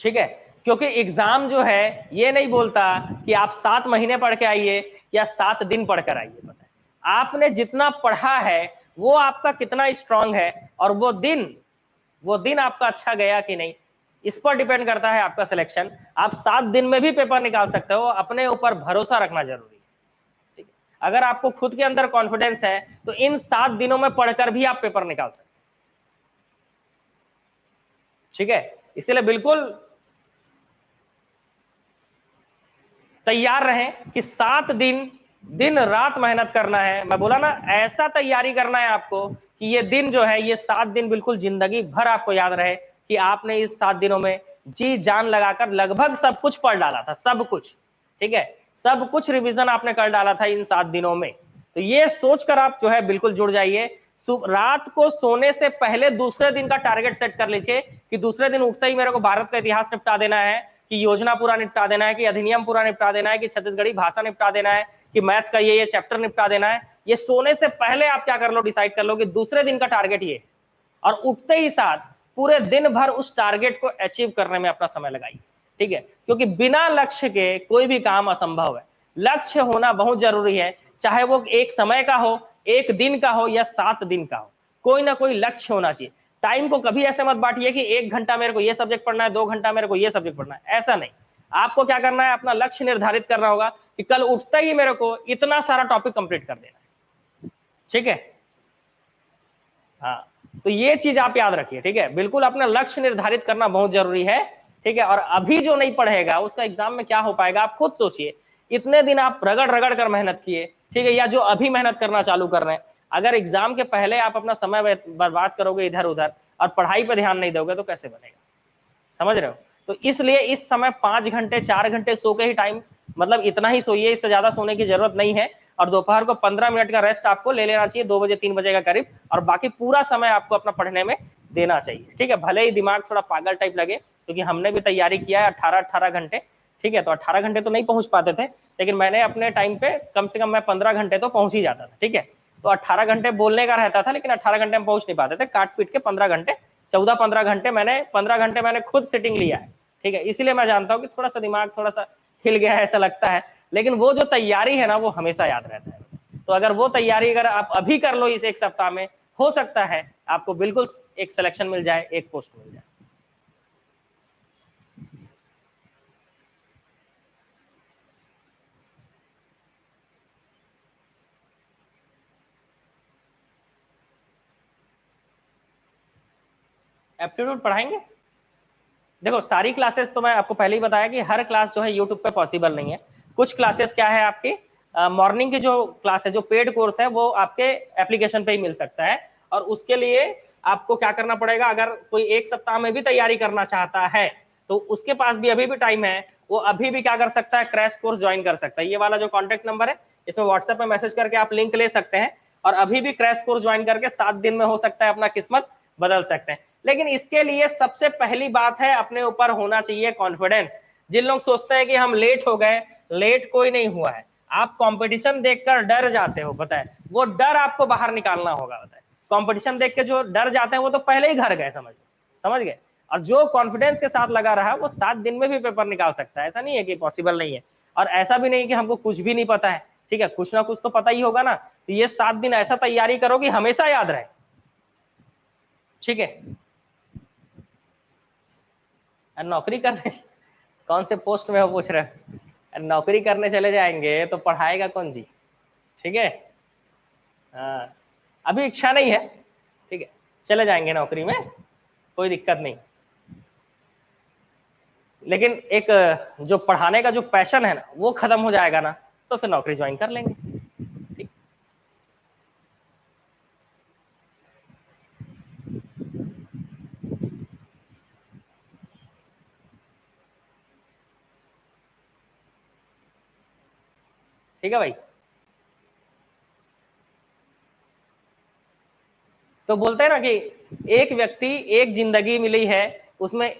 ठीक है, क्योंकि एग्जाम जो है ये नहीं बोलता कि आप 7 महीने पढ़ के आइए या 7 दिन पढ़कर आइए, पता है आपने जितना पढ़ा है वो आपका कितना स्ट्रांग है, और वो दिन आपका अच्छा गया कि नहीं, इस पर डिपेंड करता है आपका सिलेक्शन। आप 7 दिन में भी पेपर निकाल सकते हो, अपने ऊपर भरोसा रखना जरूरी है। ठीक है, अगर आपको खुद के अंदर कॉन्फिडेंस है तो इन 7 दिनों में पढ़कर भी आप पेपर निकाल सकते हैं। ठीक है, इसलिए बिल्कुल तैयार रहें कि 7 दिन दिन रात मेहनत करना है। मैं बोला ना, ऐसा तैयारी करना है आपको कि ये दिन जो है, ये 7 दिन बिल्कुल जिंदगी भर आपको याद रहे कि आपने इस 7 दिनों में जी जान लगाकर लगभग सब कुछ पढ़ डाला था, सब कुछ। ठीक है, सब कुछ रिवीजन आपने कर डाला था इन 7 दिनों में। तो ये सोचकर आप जो है बिल्कुल जुड़ जाइए। रात को सोने से पहले दूसरे दिन का टारगेट सेट कर लीजिए कि दूसरे दिन उठते ही मेरे को भारत का इतिहास निपटा देना है, कि योजना पूरा निपटा देना है, कि अधिनियम पूरा निपटा देना है, कि छत्तीसगढ़ी भाषा निपटा देना है, कि मैथ्स का ये चैप्टर निपटा देना है। ये सोने से पहले आप क्या कर लो, डिसाइड कर लो कि दूसरे दिन का टारगेट ये, और उठते ही साथ पूरे दिन भर उस टारगेट को अचीव करने में अपना समय लगाइए। ठीक है, क्योंकि बिना लक्ष्य के कोई भी काम असंभव है। लक्ष्य होना बहुत जरूरी है, चाहे वो एक समय का हो, एक दिन का हो, या 7 दिन का हो, कोई ना कोई लक्ष्य होना चाहिए। टाइम को कभी ऐसे मत बांटिए कि 1 घंटा मेरे को ये सब्जेक्ट पढ़ना है, 2 घंटा मेरे को ये सब्जेक्ट पढ़ना है, ऐसा नहीं। आपको क्या करना है, अपना लक्ष्य निर्धारित करना होगा कि कल उठते ही मेरे को इतना सारा टॉपिक कंप्लीट कर देना है। ठीक है, हाँ, तो ये चीज आप याद रखिए। ठीक है, बिल्कुल अपना लक्ष्य निर्धारित करना बहुत जरूरी है। ठीक है, और अभी जो नहीं पढ़ेगा उसका एग्जाम में क्या हो पाएगा, आप खुद सोचिए। इतने दिन आप रगड़ रगड़ कर मेहनत किए, ठीक है, या जो अभी मेहनत करना चालू कर रहे हैं, अगर एग्जाम के पहले आप अपना समय बर्बाद करोगे इधर उधर और पढ़ाई पर ध्यान नहीं दोगे तो कैसे बनेगा, समझ रहे हो। तो इसलिए इस समय 5 घंटे 4 घंटे सो के ही टाइम, मतलब इतना ही सोइए, इससे ज्यादा सोने की जरूरत नहीं है। और दोपहर को 15 मिनट का रेस्ट आपको ले लेना चाहिए, 2 बजे 3 बजे का करीब, और बाकी पूरा समय आपको अपना पढ़ने में देना चाहिए। ठीक है, भले ही दिमाग थोड़ा पागल टाइप लगे, क्योंकि हमने भी तैयारी किया है 18-18 घंटे। ठीक है, तो 18 घंटे तो नहीं पहुंच पाते थे, लेकिन मैंने अपने टाइम पे कम से कम मैं 15 घंटे तो पहुंच ही जाता था। ठीक है, तो 18 घंटे बोलने का रहता था, लेकिन 18 घंटे में पहुंच नहीं पाते थे, काट पीट के 15 घंटे, 14-15 घंटे मैंने 15 घंटे मैंने खुद सिटिंग लिया है। ठीक है, इसलिए मैं जानता हूँ कि थोड़ा सा दिमाग थोड़ा सा हिल गया है ऐसा लगता है, लेकिन वो जो तैयारी है ना वो हमेशा याद रहता है। तो अगर वो तैयारी अगर आप अभी कर लो इस 1 सप्ताह में, हो सकता है आपको बिल्कुल एक सिलेक्शन मिल जाए, एक पोस्ट मिल जाए। एप्टीट्यूड पढ़ाएंगे। देखो, सारी क्लासेस तो मैं आपको पहले ही बताया कि हर क्लास जो है यूट्यूब पे पॉसिबल नहीं है। कुछ क्लासेस क्या है आपकी मॉर्निंग की जो क्लास है, जो पेड कोर्स है, वो आपके एप्लीकेशन पे ही मिल सकता है। और उसके लिए आपको क्या करना पड़ेगा, अगर कोई 1 सप्ताह में भी तैयारी करना चाहता है तो उसके पास भी अभी भी टाइम है, वो अभी भी क्या कर सकता है, क्रैश कोर्स ज्वाइन कर सकता है। ये वाला जो कॉन्टेक्ट नंबर है, इसमें व्हाट्सएप में मैसेज करके आप लिंक ले सकते हैं, और अभी भी क्रैश कोर्स ज्वाइन करके 7 दिन में हो सकता है अपना किस्मत बदल सकते हैं। लेकिन इसके लिए सबसे पहली बात है, अपने ऊपर होना चाहिए कॉन्फिडेंस। जिन लोग सोचते हैं कि हम लेट हो गए, लेट कोई नहीं हुआ है। आप कंपटीशन देखकर डर जाते हो, पता है, वो डर आपको बाहर निकालना होगा। पता है, कंपटीशन देख के जो डर जाते हैं वो तो पहले ही घर गए, समझ गए। और जो कॉन्फिडेंस के साथ लगा रहा है वो 7 दिन में भी पेपर निकाल सकता है। ऐसा नहीं है कि पॉसिबल नहीं है, और ऐसा भी नहीं कि हमको कुछ भी नहीं पता है। ठीक है, कुछ ना कुछ तो पता ही होगा ना। तो ये 7 दिन ऐसा तैयारी करो कि हमेशा याद रहे। ठीक है, नौकरी करने कौन से पोस्ट में हो पूछ रहे हैं, नौकरी करने चले जाएंगे तो पढ़ाएगा कौन जी। ठीक है, हाँ, अभी इच्छा नहीं है। ठीक है, चले जाएंगे नौकरी में, कोई दिक्कत नहीं। लेकिन एक जो पढ़ाने का जो पैशन है ना वो खत्म हो जाएगा ना, तो फिर नौकरी ज्वाइन कर लेंगे। ठीक, ठीक है भाई। तो बोलते हैं ना कि एक व्यक्ति, एक जिंदगी मिली है, उसमें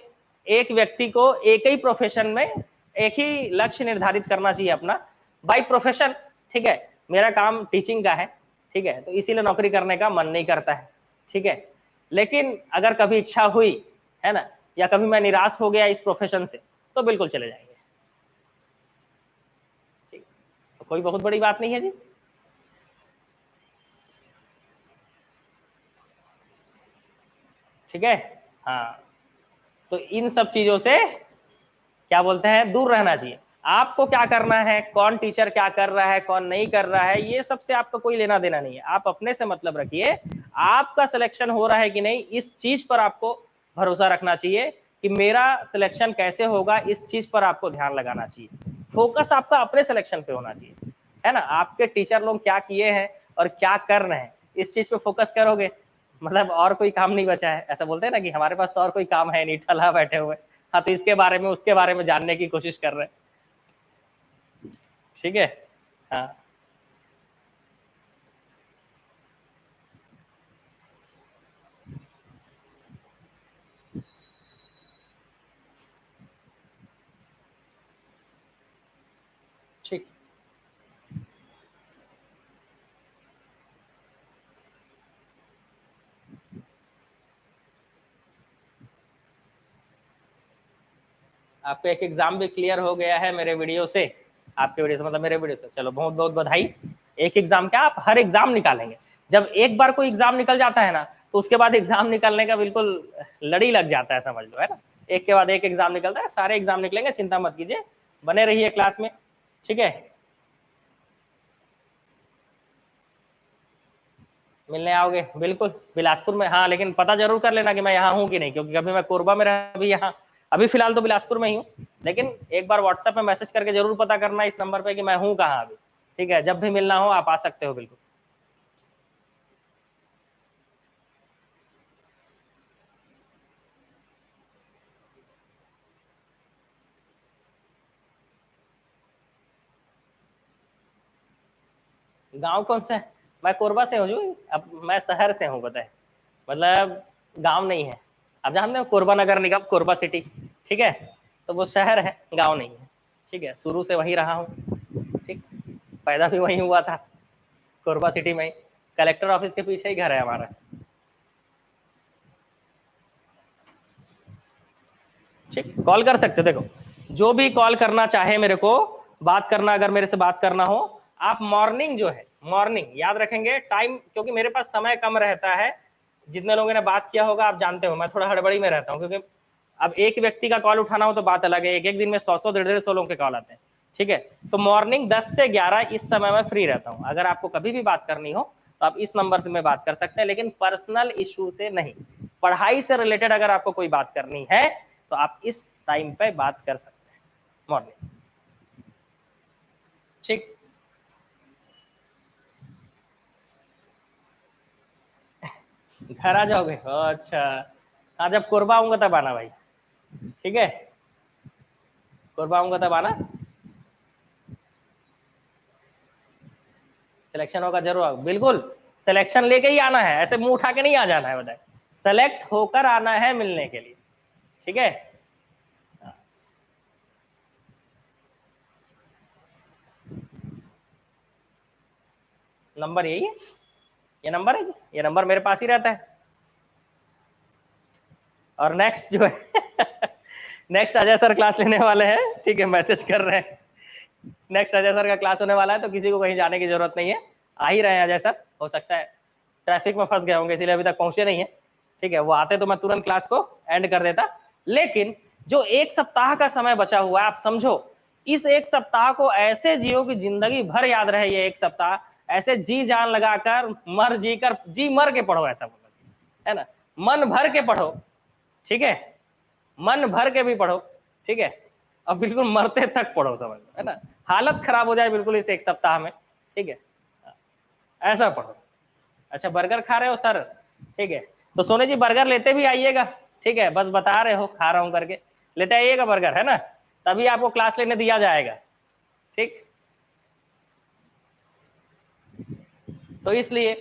एक व्यक्ति को एक ही प्रोफेशन में एक ही लक्ष्य निर्धारित करना चाहिए अपना, बाय प्रोफेशन। ठीक है, मेरा काम टीचिंग का है। ठीक है, तो इसीलिए नौकरी करने का मन नहीं करता है। ठीक है, लेकिन अगर कभी इच्छा हुई है ना, या कभी मैं निराश हो गया इस प्रोफेशन से, तो बिल्कुल चले जाएंगे। ठीक, तो कोई बहुत बड़ी बात नहीं है जी। ठीक है, हाँ, तो इन सब चीजों से क्या बोलते हैं, दूर रहना चाहिए। आपको क्या करना है, कौन टीचर क्या कर रहा है, कौन नहीं कर रहा है, ये सबसे आपको कोई लेना देना नहीं है। आप अपने से मतलब रखिए, आपका सिलेक्शन हो रहा है कि नहीं, इस चीज पर आपको भरोसा रखना चाहिए कि मेरा सिलेक्शन कैसे होगा, इस चीज पर आपको ध्यान लगाना चाहिए। फोकस आपका अपने सिलेक्शन पे होना चाहिए, है ना। आपके टीचर लोग क्या किए हैं और क्या कर रहे हैं, इस चीज पे फोकस करोगे, मतलब और कोई काम नहीं बचा है। ऐसा बोलते हैं ना कि हमारे पास तो और कोई काम है नहीं, ठला बैठे हुए। हाँ, तो इसके बारे में उसके बारे में जानने की कोशिश कर रहे हैं। ठीक है। हाँ ठीक। आपका एक एग्जाम भी क्लियर हो गया है मेरे वीडियो से, आपके वीडियो से मतलब मेरे वीडियो से, चलो बहुत बहुत बधाई। एक एग्जाम क्या, आप हर एग्जाम निकालेंगे। जब एक बार कोई एग्जाम निकल जाता है ना, तो उसके बाद एग्जाम निकलने का बिल्कुल लड़ी लग जाता है, समझ लो, है ना। एक के बाद एक एग्जाम निकलता है, सारे एग्जाम निकलेंगे, चिंता मत कीजिए, बने रहिए क्लास में। ठीक है, मिलने आओगे बिल्कुल बिलासपुर में। हाँ, लेकिन पता जरूर कर लेना कि मैं यहाँ हूँ कि नहीं, क्योंकि कभी मैं कोरबा में रहा, अभी यहाँ, अभी फिलहाल तो बिलासपुर में ही हूँ। लेकिन एक बार व्हाट्सएप में मैसेज करके जरूर पता करना इस नंबर पे कि मैं हूँ कहाँ अभी। ठीक है, जब भी मिलना हो आप आ सकते हो बिल्कुल। गाँव कौन सा है, मैं कोरबा से हूँ जो, अब मैं शहर से हूँ, पता है, मतलब गाँव नहीं है। आप जानते हो कोरबा नगर निगम, कोरबा सिटी, ठीक है, तो वो शहर है, गाँव नहीं है। ठीक है, शुरू से वहीं रहा हूँ। ठीक, पैदा भी वहीं हुआ था, कोरबा सिटी में ही, कलेक्टर ऑफिस के पीछे ही घर है हमारा। ठीक, कॉल कर सकते हो, देखो जो भी कॉल करना चाहे मेरे को, बात करना, अगर मेरे से बात करना हो, आप मॉर्निंग जो है, मॉर्निंग याद रखेंगे टाइम, क्योंकि मेरे पास समय कम रहता है। जितने लोगों ने बात किया होगा आप जानते हो, मैं थोड़ा हड़बड़ी में रहता हूँ, क्योंकि अब एक व्यक्ति का कॉल उठाना हो तो बात अलग है, एक एक दिन में 100 100 150 लोगों के कॉल आते हैं। ठीक है, तो मॉर्निंग 10 से 11 इस समय में फ्री रहता हूँ। अगर आपको कभी भी बात करनी हो तो आप इस नंबर से मैं बात कर सकते हैं, लेकिन पर्सनल इशू से नहीं, पढ़ाई से रिलेटेड अगर आपको कोई बात करनी है तो आप इस टाइम पे बात कर सकते हैं, मॉर्निंग। ठीक, घर आ जाओगे, अच्छा। हाँ, जब कोरबा आऊंगा तब आना भाई। ठीक है, कोरबा आऊंगा तब आना, सिलेक्शन होगा जरूर आओ, बिल्कुल। सिलेक्शन लेके ही आना है, ऐसे मुंह उठा के नहीं आ जाना है, बताए, सेलेक्ट होकर आना है मिलने के लिए। ठीक है, नंबर यही है, ये नंबर है जी, ये नंबर मेरे पास ही रहता है। और नेक्स्ट जो है नेक्स्ट अजय सर क्लास लेने वाले हैं, ठीक है, मैसेज कर रहे हैं। नेक्स्ट अजय सर का क्लास होने वाला है, तो किसी को कहीं जाने की जरूरत नहीं है, आ ही रहे हैं अजय सर। हो सकता है ट्रैफिक में फंस गए होंगे, इसीलिए अभी तक पहुंचे नहीं है। ठीक है, वो आते तो मैं तुरंत क्लास को एंड कर देता। लेकिन जो एक सप्ताह का समय बचा हुआ है, आप समझो, इस एक सप्ताह को ऐसे जियो कि जिंदगी भर याद रहे। ये एक सप्ताह ऐसे जी जान लगाकर, मर जी कर, जी मर के पढ़ो, ऐसा बोलो, है ना, मन भर के पढ़ो। ठीक है, मन भर के भी पढ़ो। ठीक है, अब बिल्कुल मरते तक पढ़ो, समझ लो, है ना, हालत खराब हो जाए बिल्कुल इस एक सप्ताह में। ठीक है, ऐसा पढ़ो। अच्छा, बर्गर खा रहे हो सर, ठीक है, तो सोने जी बर्गर लेते भी आइएगा। ठीक है, बस बता रहे हो खा रहा हूं करके, लेते आइएगा बर्गर, है ना, तभी आपको क्लास लेने दिया जाएगा। ठीक, तो इसलिए,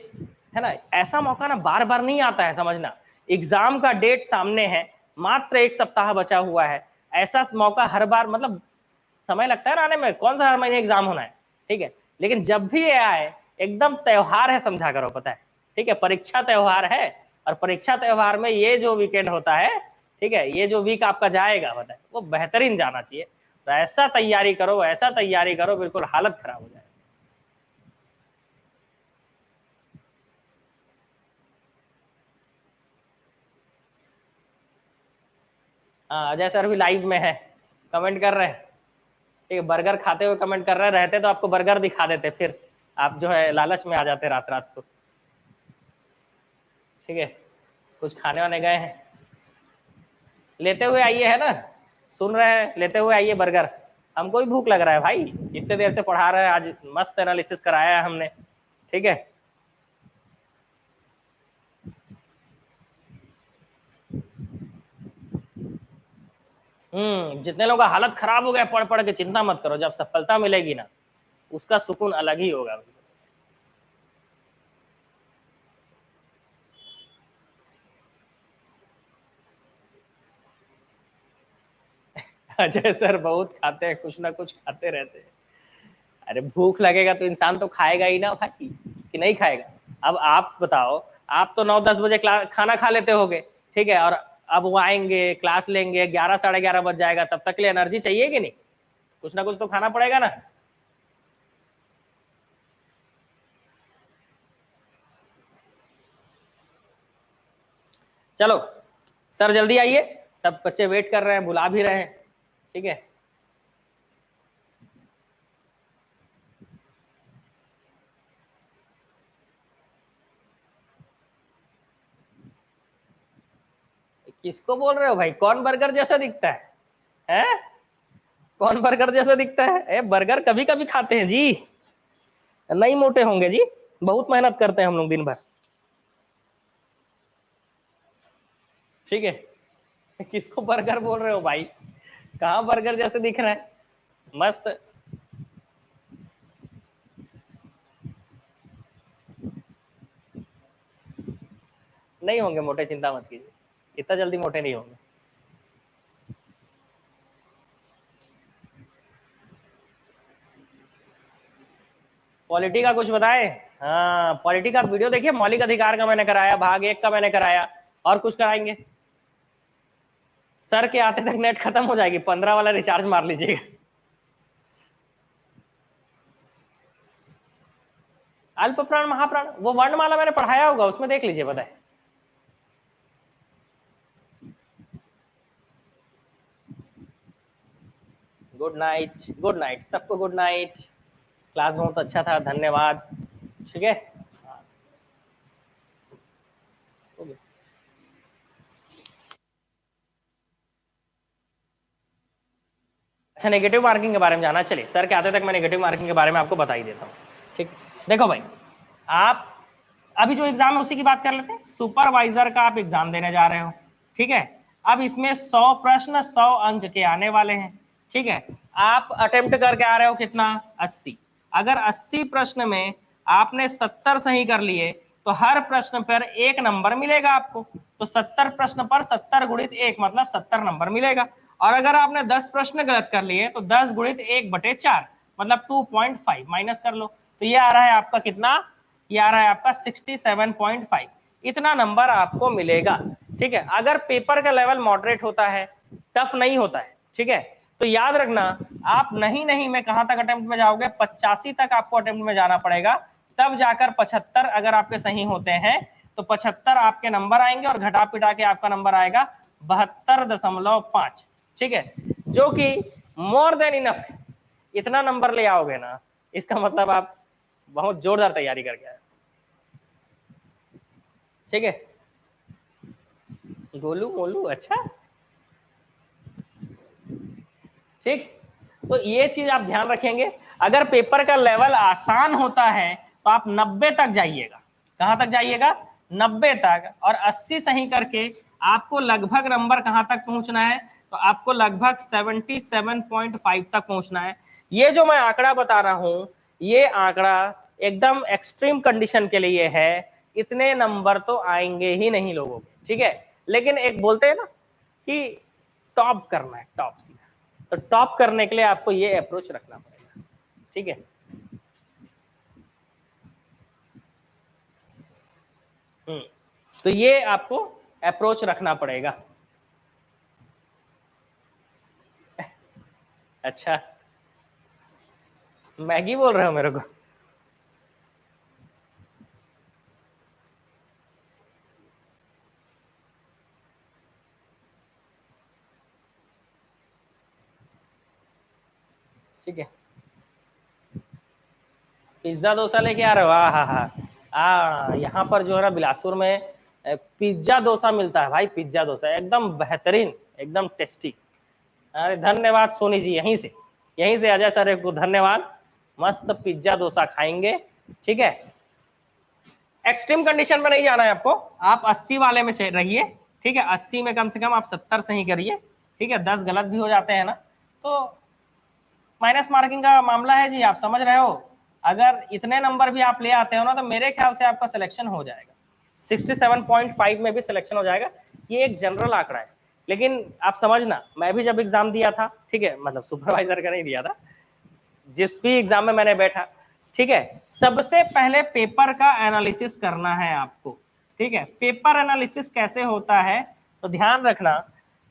है ना, ऐसा मौका ना बार बार नहीं आता है, समझना। एग्जाम का डेट सामने है, मात्र एक सप्ताह बचा हुआ है, ऐसा मौका हर बार, मतलब समय लगता है ना आने में, कौन सा हर महीने एग्जाम होना है। ठीक है, लेकिन जब भी ये आए, एकदम त्योहार है समझा करो, पता है। ठीक है, परीक्षा त्योहार है, और परीक्षा त्योहार में ये जो वीकेंड होता है, ठीक है, ये जो वीक आपका जाएगा, पता है, वो बेहतरीन जाना चाहिए। तो ऐसा तैयारी करो, ऐसा तैयारी करो, बिल्कुल हालत खराब हो जाए। हाँ अजय सर भी लाइव में है, कमेंट कर रहे हैं। ठीक है, बर्गर खाते हुए कमेंट कर रहे हैं, रहते तो आपको बर्गर दिखा देते, फिर आप जो है लालच में आ जाते रात रात को। ठीक है, कुछ खाने वाने गए हैं, लेते हुए आइए, है ना, सुन रहे हैं, लेते हुए आइए बर्गर। हमको भी भूख लग रहा है भाई, इतने देर से पढ़ा रहे हैं, आज मस्त एनालिसिस कराया है हमने। ठीक है, जितने लोगों का हालत खराब हो गया पढ़ पढ़ के, चिंता मत करो, जब सफलता मिलेगी ना उसका सुकून अलग ही होगा। अजय सर बहुत खाते हैं, कुछ ना कुछ खाते रहते हैं। अरे भूख लगेगा तो इंसान तो खाएगा ही ना भाई, कि नहीं खाएगा। अब आप बताओ, आप तो 9-10 बजे खाना खा लेते होगे, ठीक है, और अब वो आएंगे क्लास लेंगे, 11-11:30 बज जाएगा, तब तक के लिए एनर्जी चाहिए कि नहीं, कुछ ना कुछ तो खाना पड़ेगा ना। चलो सर जल्दी आइए, सब बच्चे वेट कर रहे हैं, बुला भी रहे हैं। ठीक है, किसको बोल रहे हो भाई, कौन बर्गर जैसा दिखता है? कौन बर्गर जैसा दिखता है? बर्गर कभी कभी खाते हैं जी, नहीं मोटे होंगे जी, बहुत मेहनत करते हैं हम लोग दिन भर। ठीक है, किसको बर्गर बोल रहे हो भाई, कहाँ बर्गर जैसे दिख रहा है, मस्त। नहीं होंगे मोटे, चिंता मत कीजिए, इतना जल्दी मोटे नहीं होंगे। पॉलिटी का कुछ बताए? हाँ पॉलिटी का वीडियो देखिए, मौलिक अधिकार का मैंने कराया, भाग 1 का मैंने कराया, और कुछ कराएंगे। सर के आते तक नेट खत्म हो जाएगी, 15 वाला रिचार्ज मार लीजिएगा। अल्प प्राण महाप्राण, वो वर्णमाला मैंने पढ़ाया होगा, उसमें देख लीजिए, बताए। गुड नाइट, गुड नाइट सबको, गुड नाइट। क्लास बहुत अच्छा था, धन्यवाद। ठीक है, अच्छा नेगेटिव मार्किंग के बारे में जाना, चलिए सर के आते तक मैं नेगेटिव मार्किंग के बारे में आपको बता ही देता हूँ। ठीक, देखो भाई, आप अभी जो एग्जाम है उसी की बात कर लेते हैं। सुपरवाइजर का आप एग्जाम देने जा रहे हो, ठीक है। अब इसमें 100 प्रश्न 100 अंक के आने वाले हैं, ठीक है। आप अटेम्प्ट करके आ रहे हो कितना, 80। अगर 80 प्रश्न में आपने 70 सही कर लिए तो हर प्रश्न पर 1 नंबर मिलेगा आपको। तो 70 प्रश्न पर 70 गुणित 1 मतलब 70 नंबर मिलेगा। और अगर आपने 10 प्रश्न गलत कर लिए तो 10 गुणित 1/4 मतलब 2.5 माइनस कर लो, तो ये आ रहा है आपका कितना, ये आ रहा है आपका 67.5। इतना नंबर आपको मिलेगा, ठीक है। अगर पेपर का लेवल मॉडरेट होता है, टफ नहीं होता है, ठीक है, तो याद रखना आप नहीं नहीं में कहां तक अटेम्प्ट में जाओगे, 85 तक आपको अटेम्प्ट में जाना पड़ेगा, तब जाकर 75 अगर आपके सही होते हैं तो 75 आपके नंबर आएंगे, और घटा पिटा के आपका नंबर आएगा 72.5, ठीक है, जो कि मोर देन इनफ है। इतना नंबर ले आओगे ना, इसका मतलब आप बहुत जोरदार तैयारी करके आए। ठीक है, गोलू मोलू, अच्छा, ठीक। तो ये चीज आप ध्यान रखेंगे, अगर पेपर का लेवल आसान होता है तो आप 90 तक जाइएगा। कहां तक जाइएगा, 90 तक। और 80 सही करके आपको लगभग नंबर कहां तक पहुंचना है, तो आपको लगभग 77.5 तक पहुंचना है। ये जो मैं आंकड़ा बता रहा हूं, ये आंकड़ा एकदम एक्सट्रीम कंडीशन के लिए है, इतने नंबर तो आएंगे ही नहीं लोगों के, ठीक है। लेकिन एक बोलते हैं ना कि टॉप करना है, टॉप सीधा, तो टॉप करने के लिए आपको ये अप्रोच रखना पड़ेगा, ठीक है। तो ये आपको अप्रोच रखना पड़ेगा। अच्छा, मैगी बोल रहे हो मेरे को? ठीक है, पिज्जा डोसा लेके आ रहे हो? हाँ, यहाँ पर जो है ना बिलासपुर में पिज्जा डोसा मिलता है भाई, पिज्जा डोसा एकदम बेहतरीन, एकदम टेस्टी। अरे धन्यवाद सोनी जी, यहीं से अजय सर को धन्यवाद। मस्त पिज्जा डोसा खाएंगे, ठीक है। एक्सट्रीम कंडीशन में नहीं जाना है आपको, आप 80 वाले में रहिए, ठीक है। 80 में कम से कम आप 70 सही करिए, ठीक है। 10 गलत भी हो जाते हैं ना तो माइनस मार्किंग का मामला है जी, आप समझ रहे हो। अगर इतने नंबर भी आप ले आते हो ना तो मेरे ख्याल से आपका सिलेक्शन हो जाएगा, 67.5 में भी सिलेक्शन हो जाएगा। ये एक जनरल आंकड़ा है, लेकिन आप समझना, मैं भी जब एग्जाम दिया था, ठीक है, मतलब सुपरवाइजर का नहीं दिया था, जिस भी एग्जाम में मैंने बैठा, ठीक है, सबसे पहले पेपर का एनालिसिस करना है आपको, ठीक है। पेपर एनालिसिस कैसे होता है तो ध्यान रखना,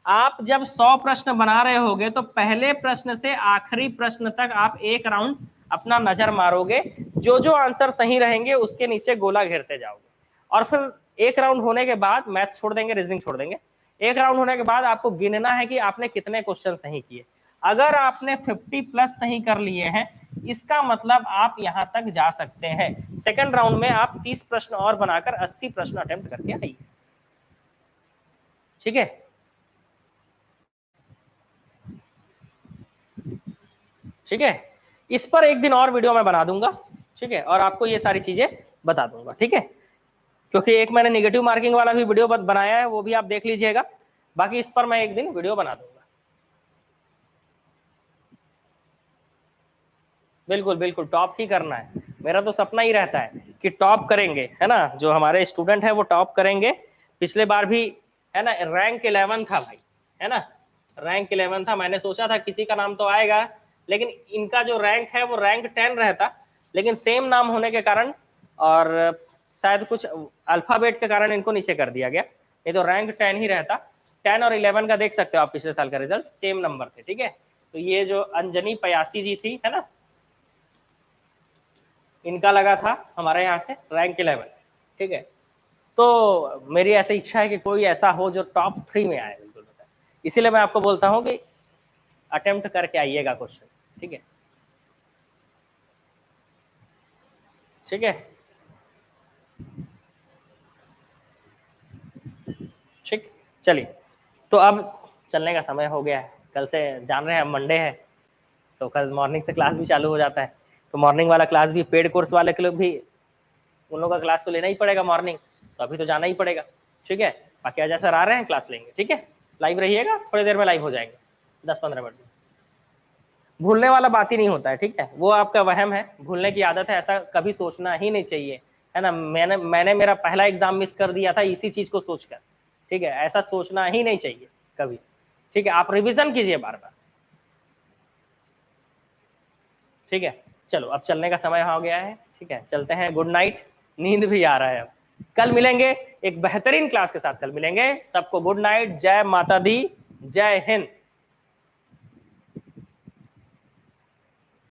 आप जब 100 प्रश्न बना रहे होगे तो पहले प्रश्न से आखिरी प्रश्न तक आप एक राउंड अपना नजर मारोगे, जो जो आंसर सही रहेंगे उसके नीचे गोला घेरते जाओगे, और फिर एक राउंड होने के बाद मैथ्स छोड़ देंगे, रीजनिंग छोड़ देंगे। एक राउंड होने के बाद आपको गिनना है कि आपने कितने क्वेश्चन सही किए। अगर आपने 50 प्लस सही कर लिए हैं, इसका मतलब आप यहां तक जा सकते हैं। सेकंड राउंड में आप 30 प्रश्न और बनाकर 80 प्रश्न अटेम्प्ट करके आइए, ठीक है। ठीक है, इस पर एक दिन और वीडियो मैं बना दूंगा, ठीक है, और आपको ये सारी चीजें बता दूंगा, ठीक है। क्योंकि एक मैंने निगेटिव मार्किंग वाला भी वीडियो बनाया है, वो भी आप देख लीजिएगा। बाकी इस पर मैं एक दिन वीडियो बना दूंगा। बिल्कुल बिल्कुल, टॉप ही करना है, मेरा तो सपना ही रहता है कि टॉप करेंगे, है ना। जो हमारे स्टूडेंट है वो टॉप करेंगे। पिछले बार भी, है ना, रैंक 11 था भाई, है ना, रैंक 11 था। मैंने सोचा था किसी का नाम तो आएगा, लेकिन इनका जो रैंक है वो रैंक 10 रहता, लेकिन सेम नाम होने के कारण और शायद कुछ अल्फाबेट के कारण इनको नीचे कर दिया गया, नहीं तो रैंक 10 ही रहता। 10 और 11 का देख सकते हो आप, पिछले साल का रिजल्ट सेम नंबर थे, ठीक है। तो ये जो अंजनी पयासी जी थी, है ना, इनका लगा था हमारे यहाँ से रैंक 11, ठीक है। तो मेरी ऐसी इच्छा है कि कोई ऐसा हो जो टॉप 3 में आए, बिल्कुल। इसीलिए मैं आपको बोलता हूँ कि अटेम्प्ट करके आइएगा क्वेश्चन, ठीक है, ठीक है, ठीक। चलिए, तो अब चलने का समय हो गया है। कल से जान रहे हैं मंडे है, तो कल मॉर्निंग से क्लास भी चालू हो जाता है। तो मॉर्निंग वाला क्लास भी पेड कोर्स वाले के लोग भी, उन लोगों का क्लास तो लेना ही पड़ेगा मॉर्निंग, तो अभी तो जाना ही पड़ेगा, ठीक है। बाकी अजय सर आ रहे हैं, क्लास लेंगे, ठीक है। लाइव रहिएगा, थोड़ी देर में लाइव हो जाएंगे, 10-15 मिनट में। भूलने वाला बात ही नहीं होता है, ठीक है, वो आपका वहम है, भूलने की आदत है, ऐसा कभी सोचना ही नहीं चाहिए, है ना। मैंने मेरा पहला एग्जाम मिस कर दिया था इसी चीज को सोचकर, ठीक है, ऐसा सोचना ही नहीं चाहिए कभी, ठीक है। आप रिवीजन कीजिए बार बार, ठीक है। चलो, अब चलने का समय हो गया है, ठीक है, चलते हैं। गुड नाइट, नींद भी आ रहा है। अब कल मिलेंगे एक बेहतरीन क्लास के साथ, कल मिलेंगे। सबको गुड नाइट, जय माता दी, जय हिंद।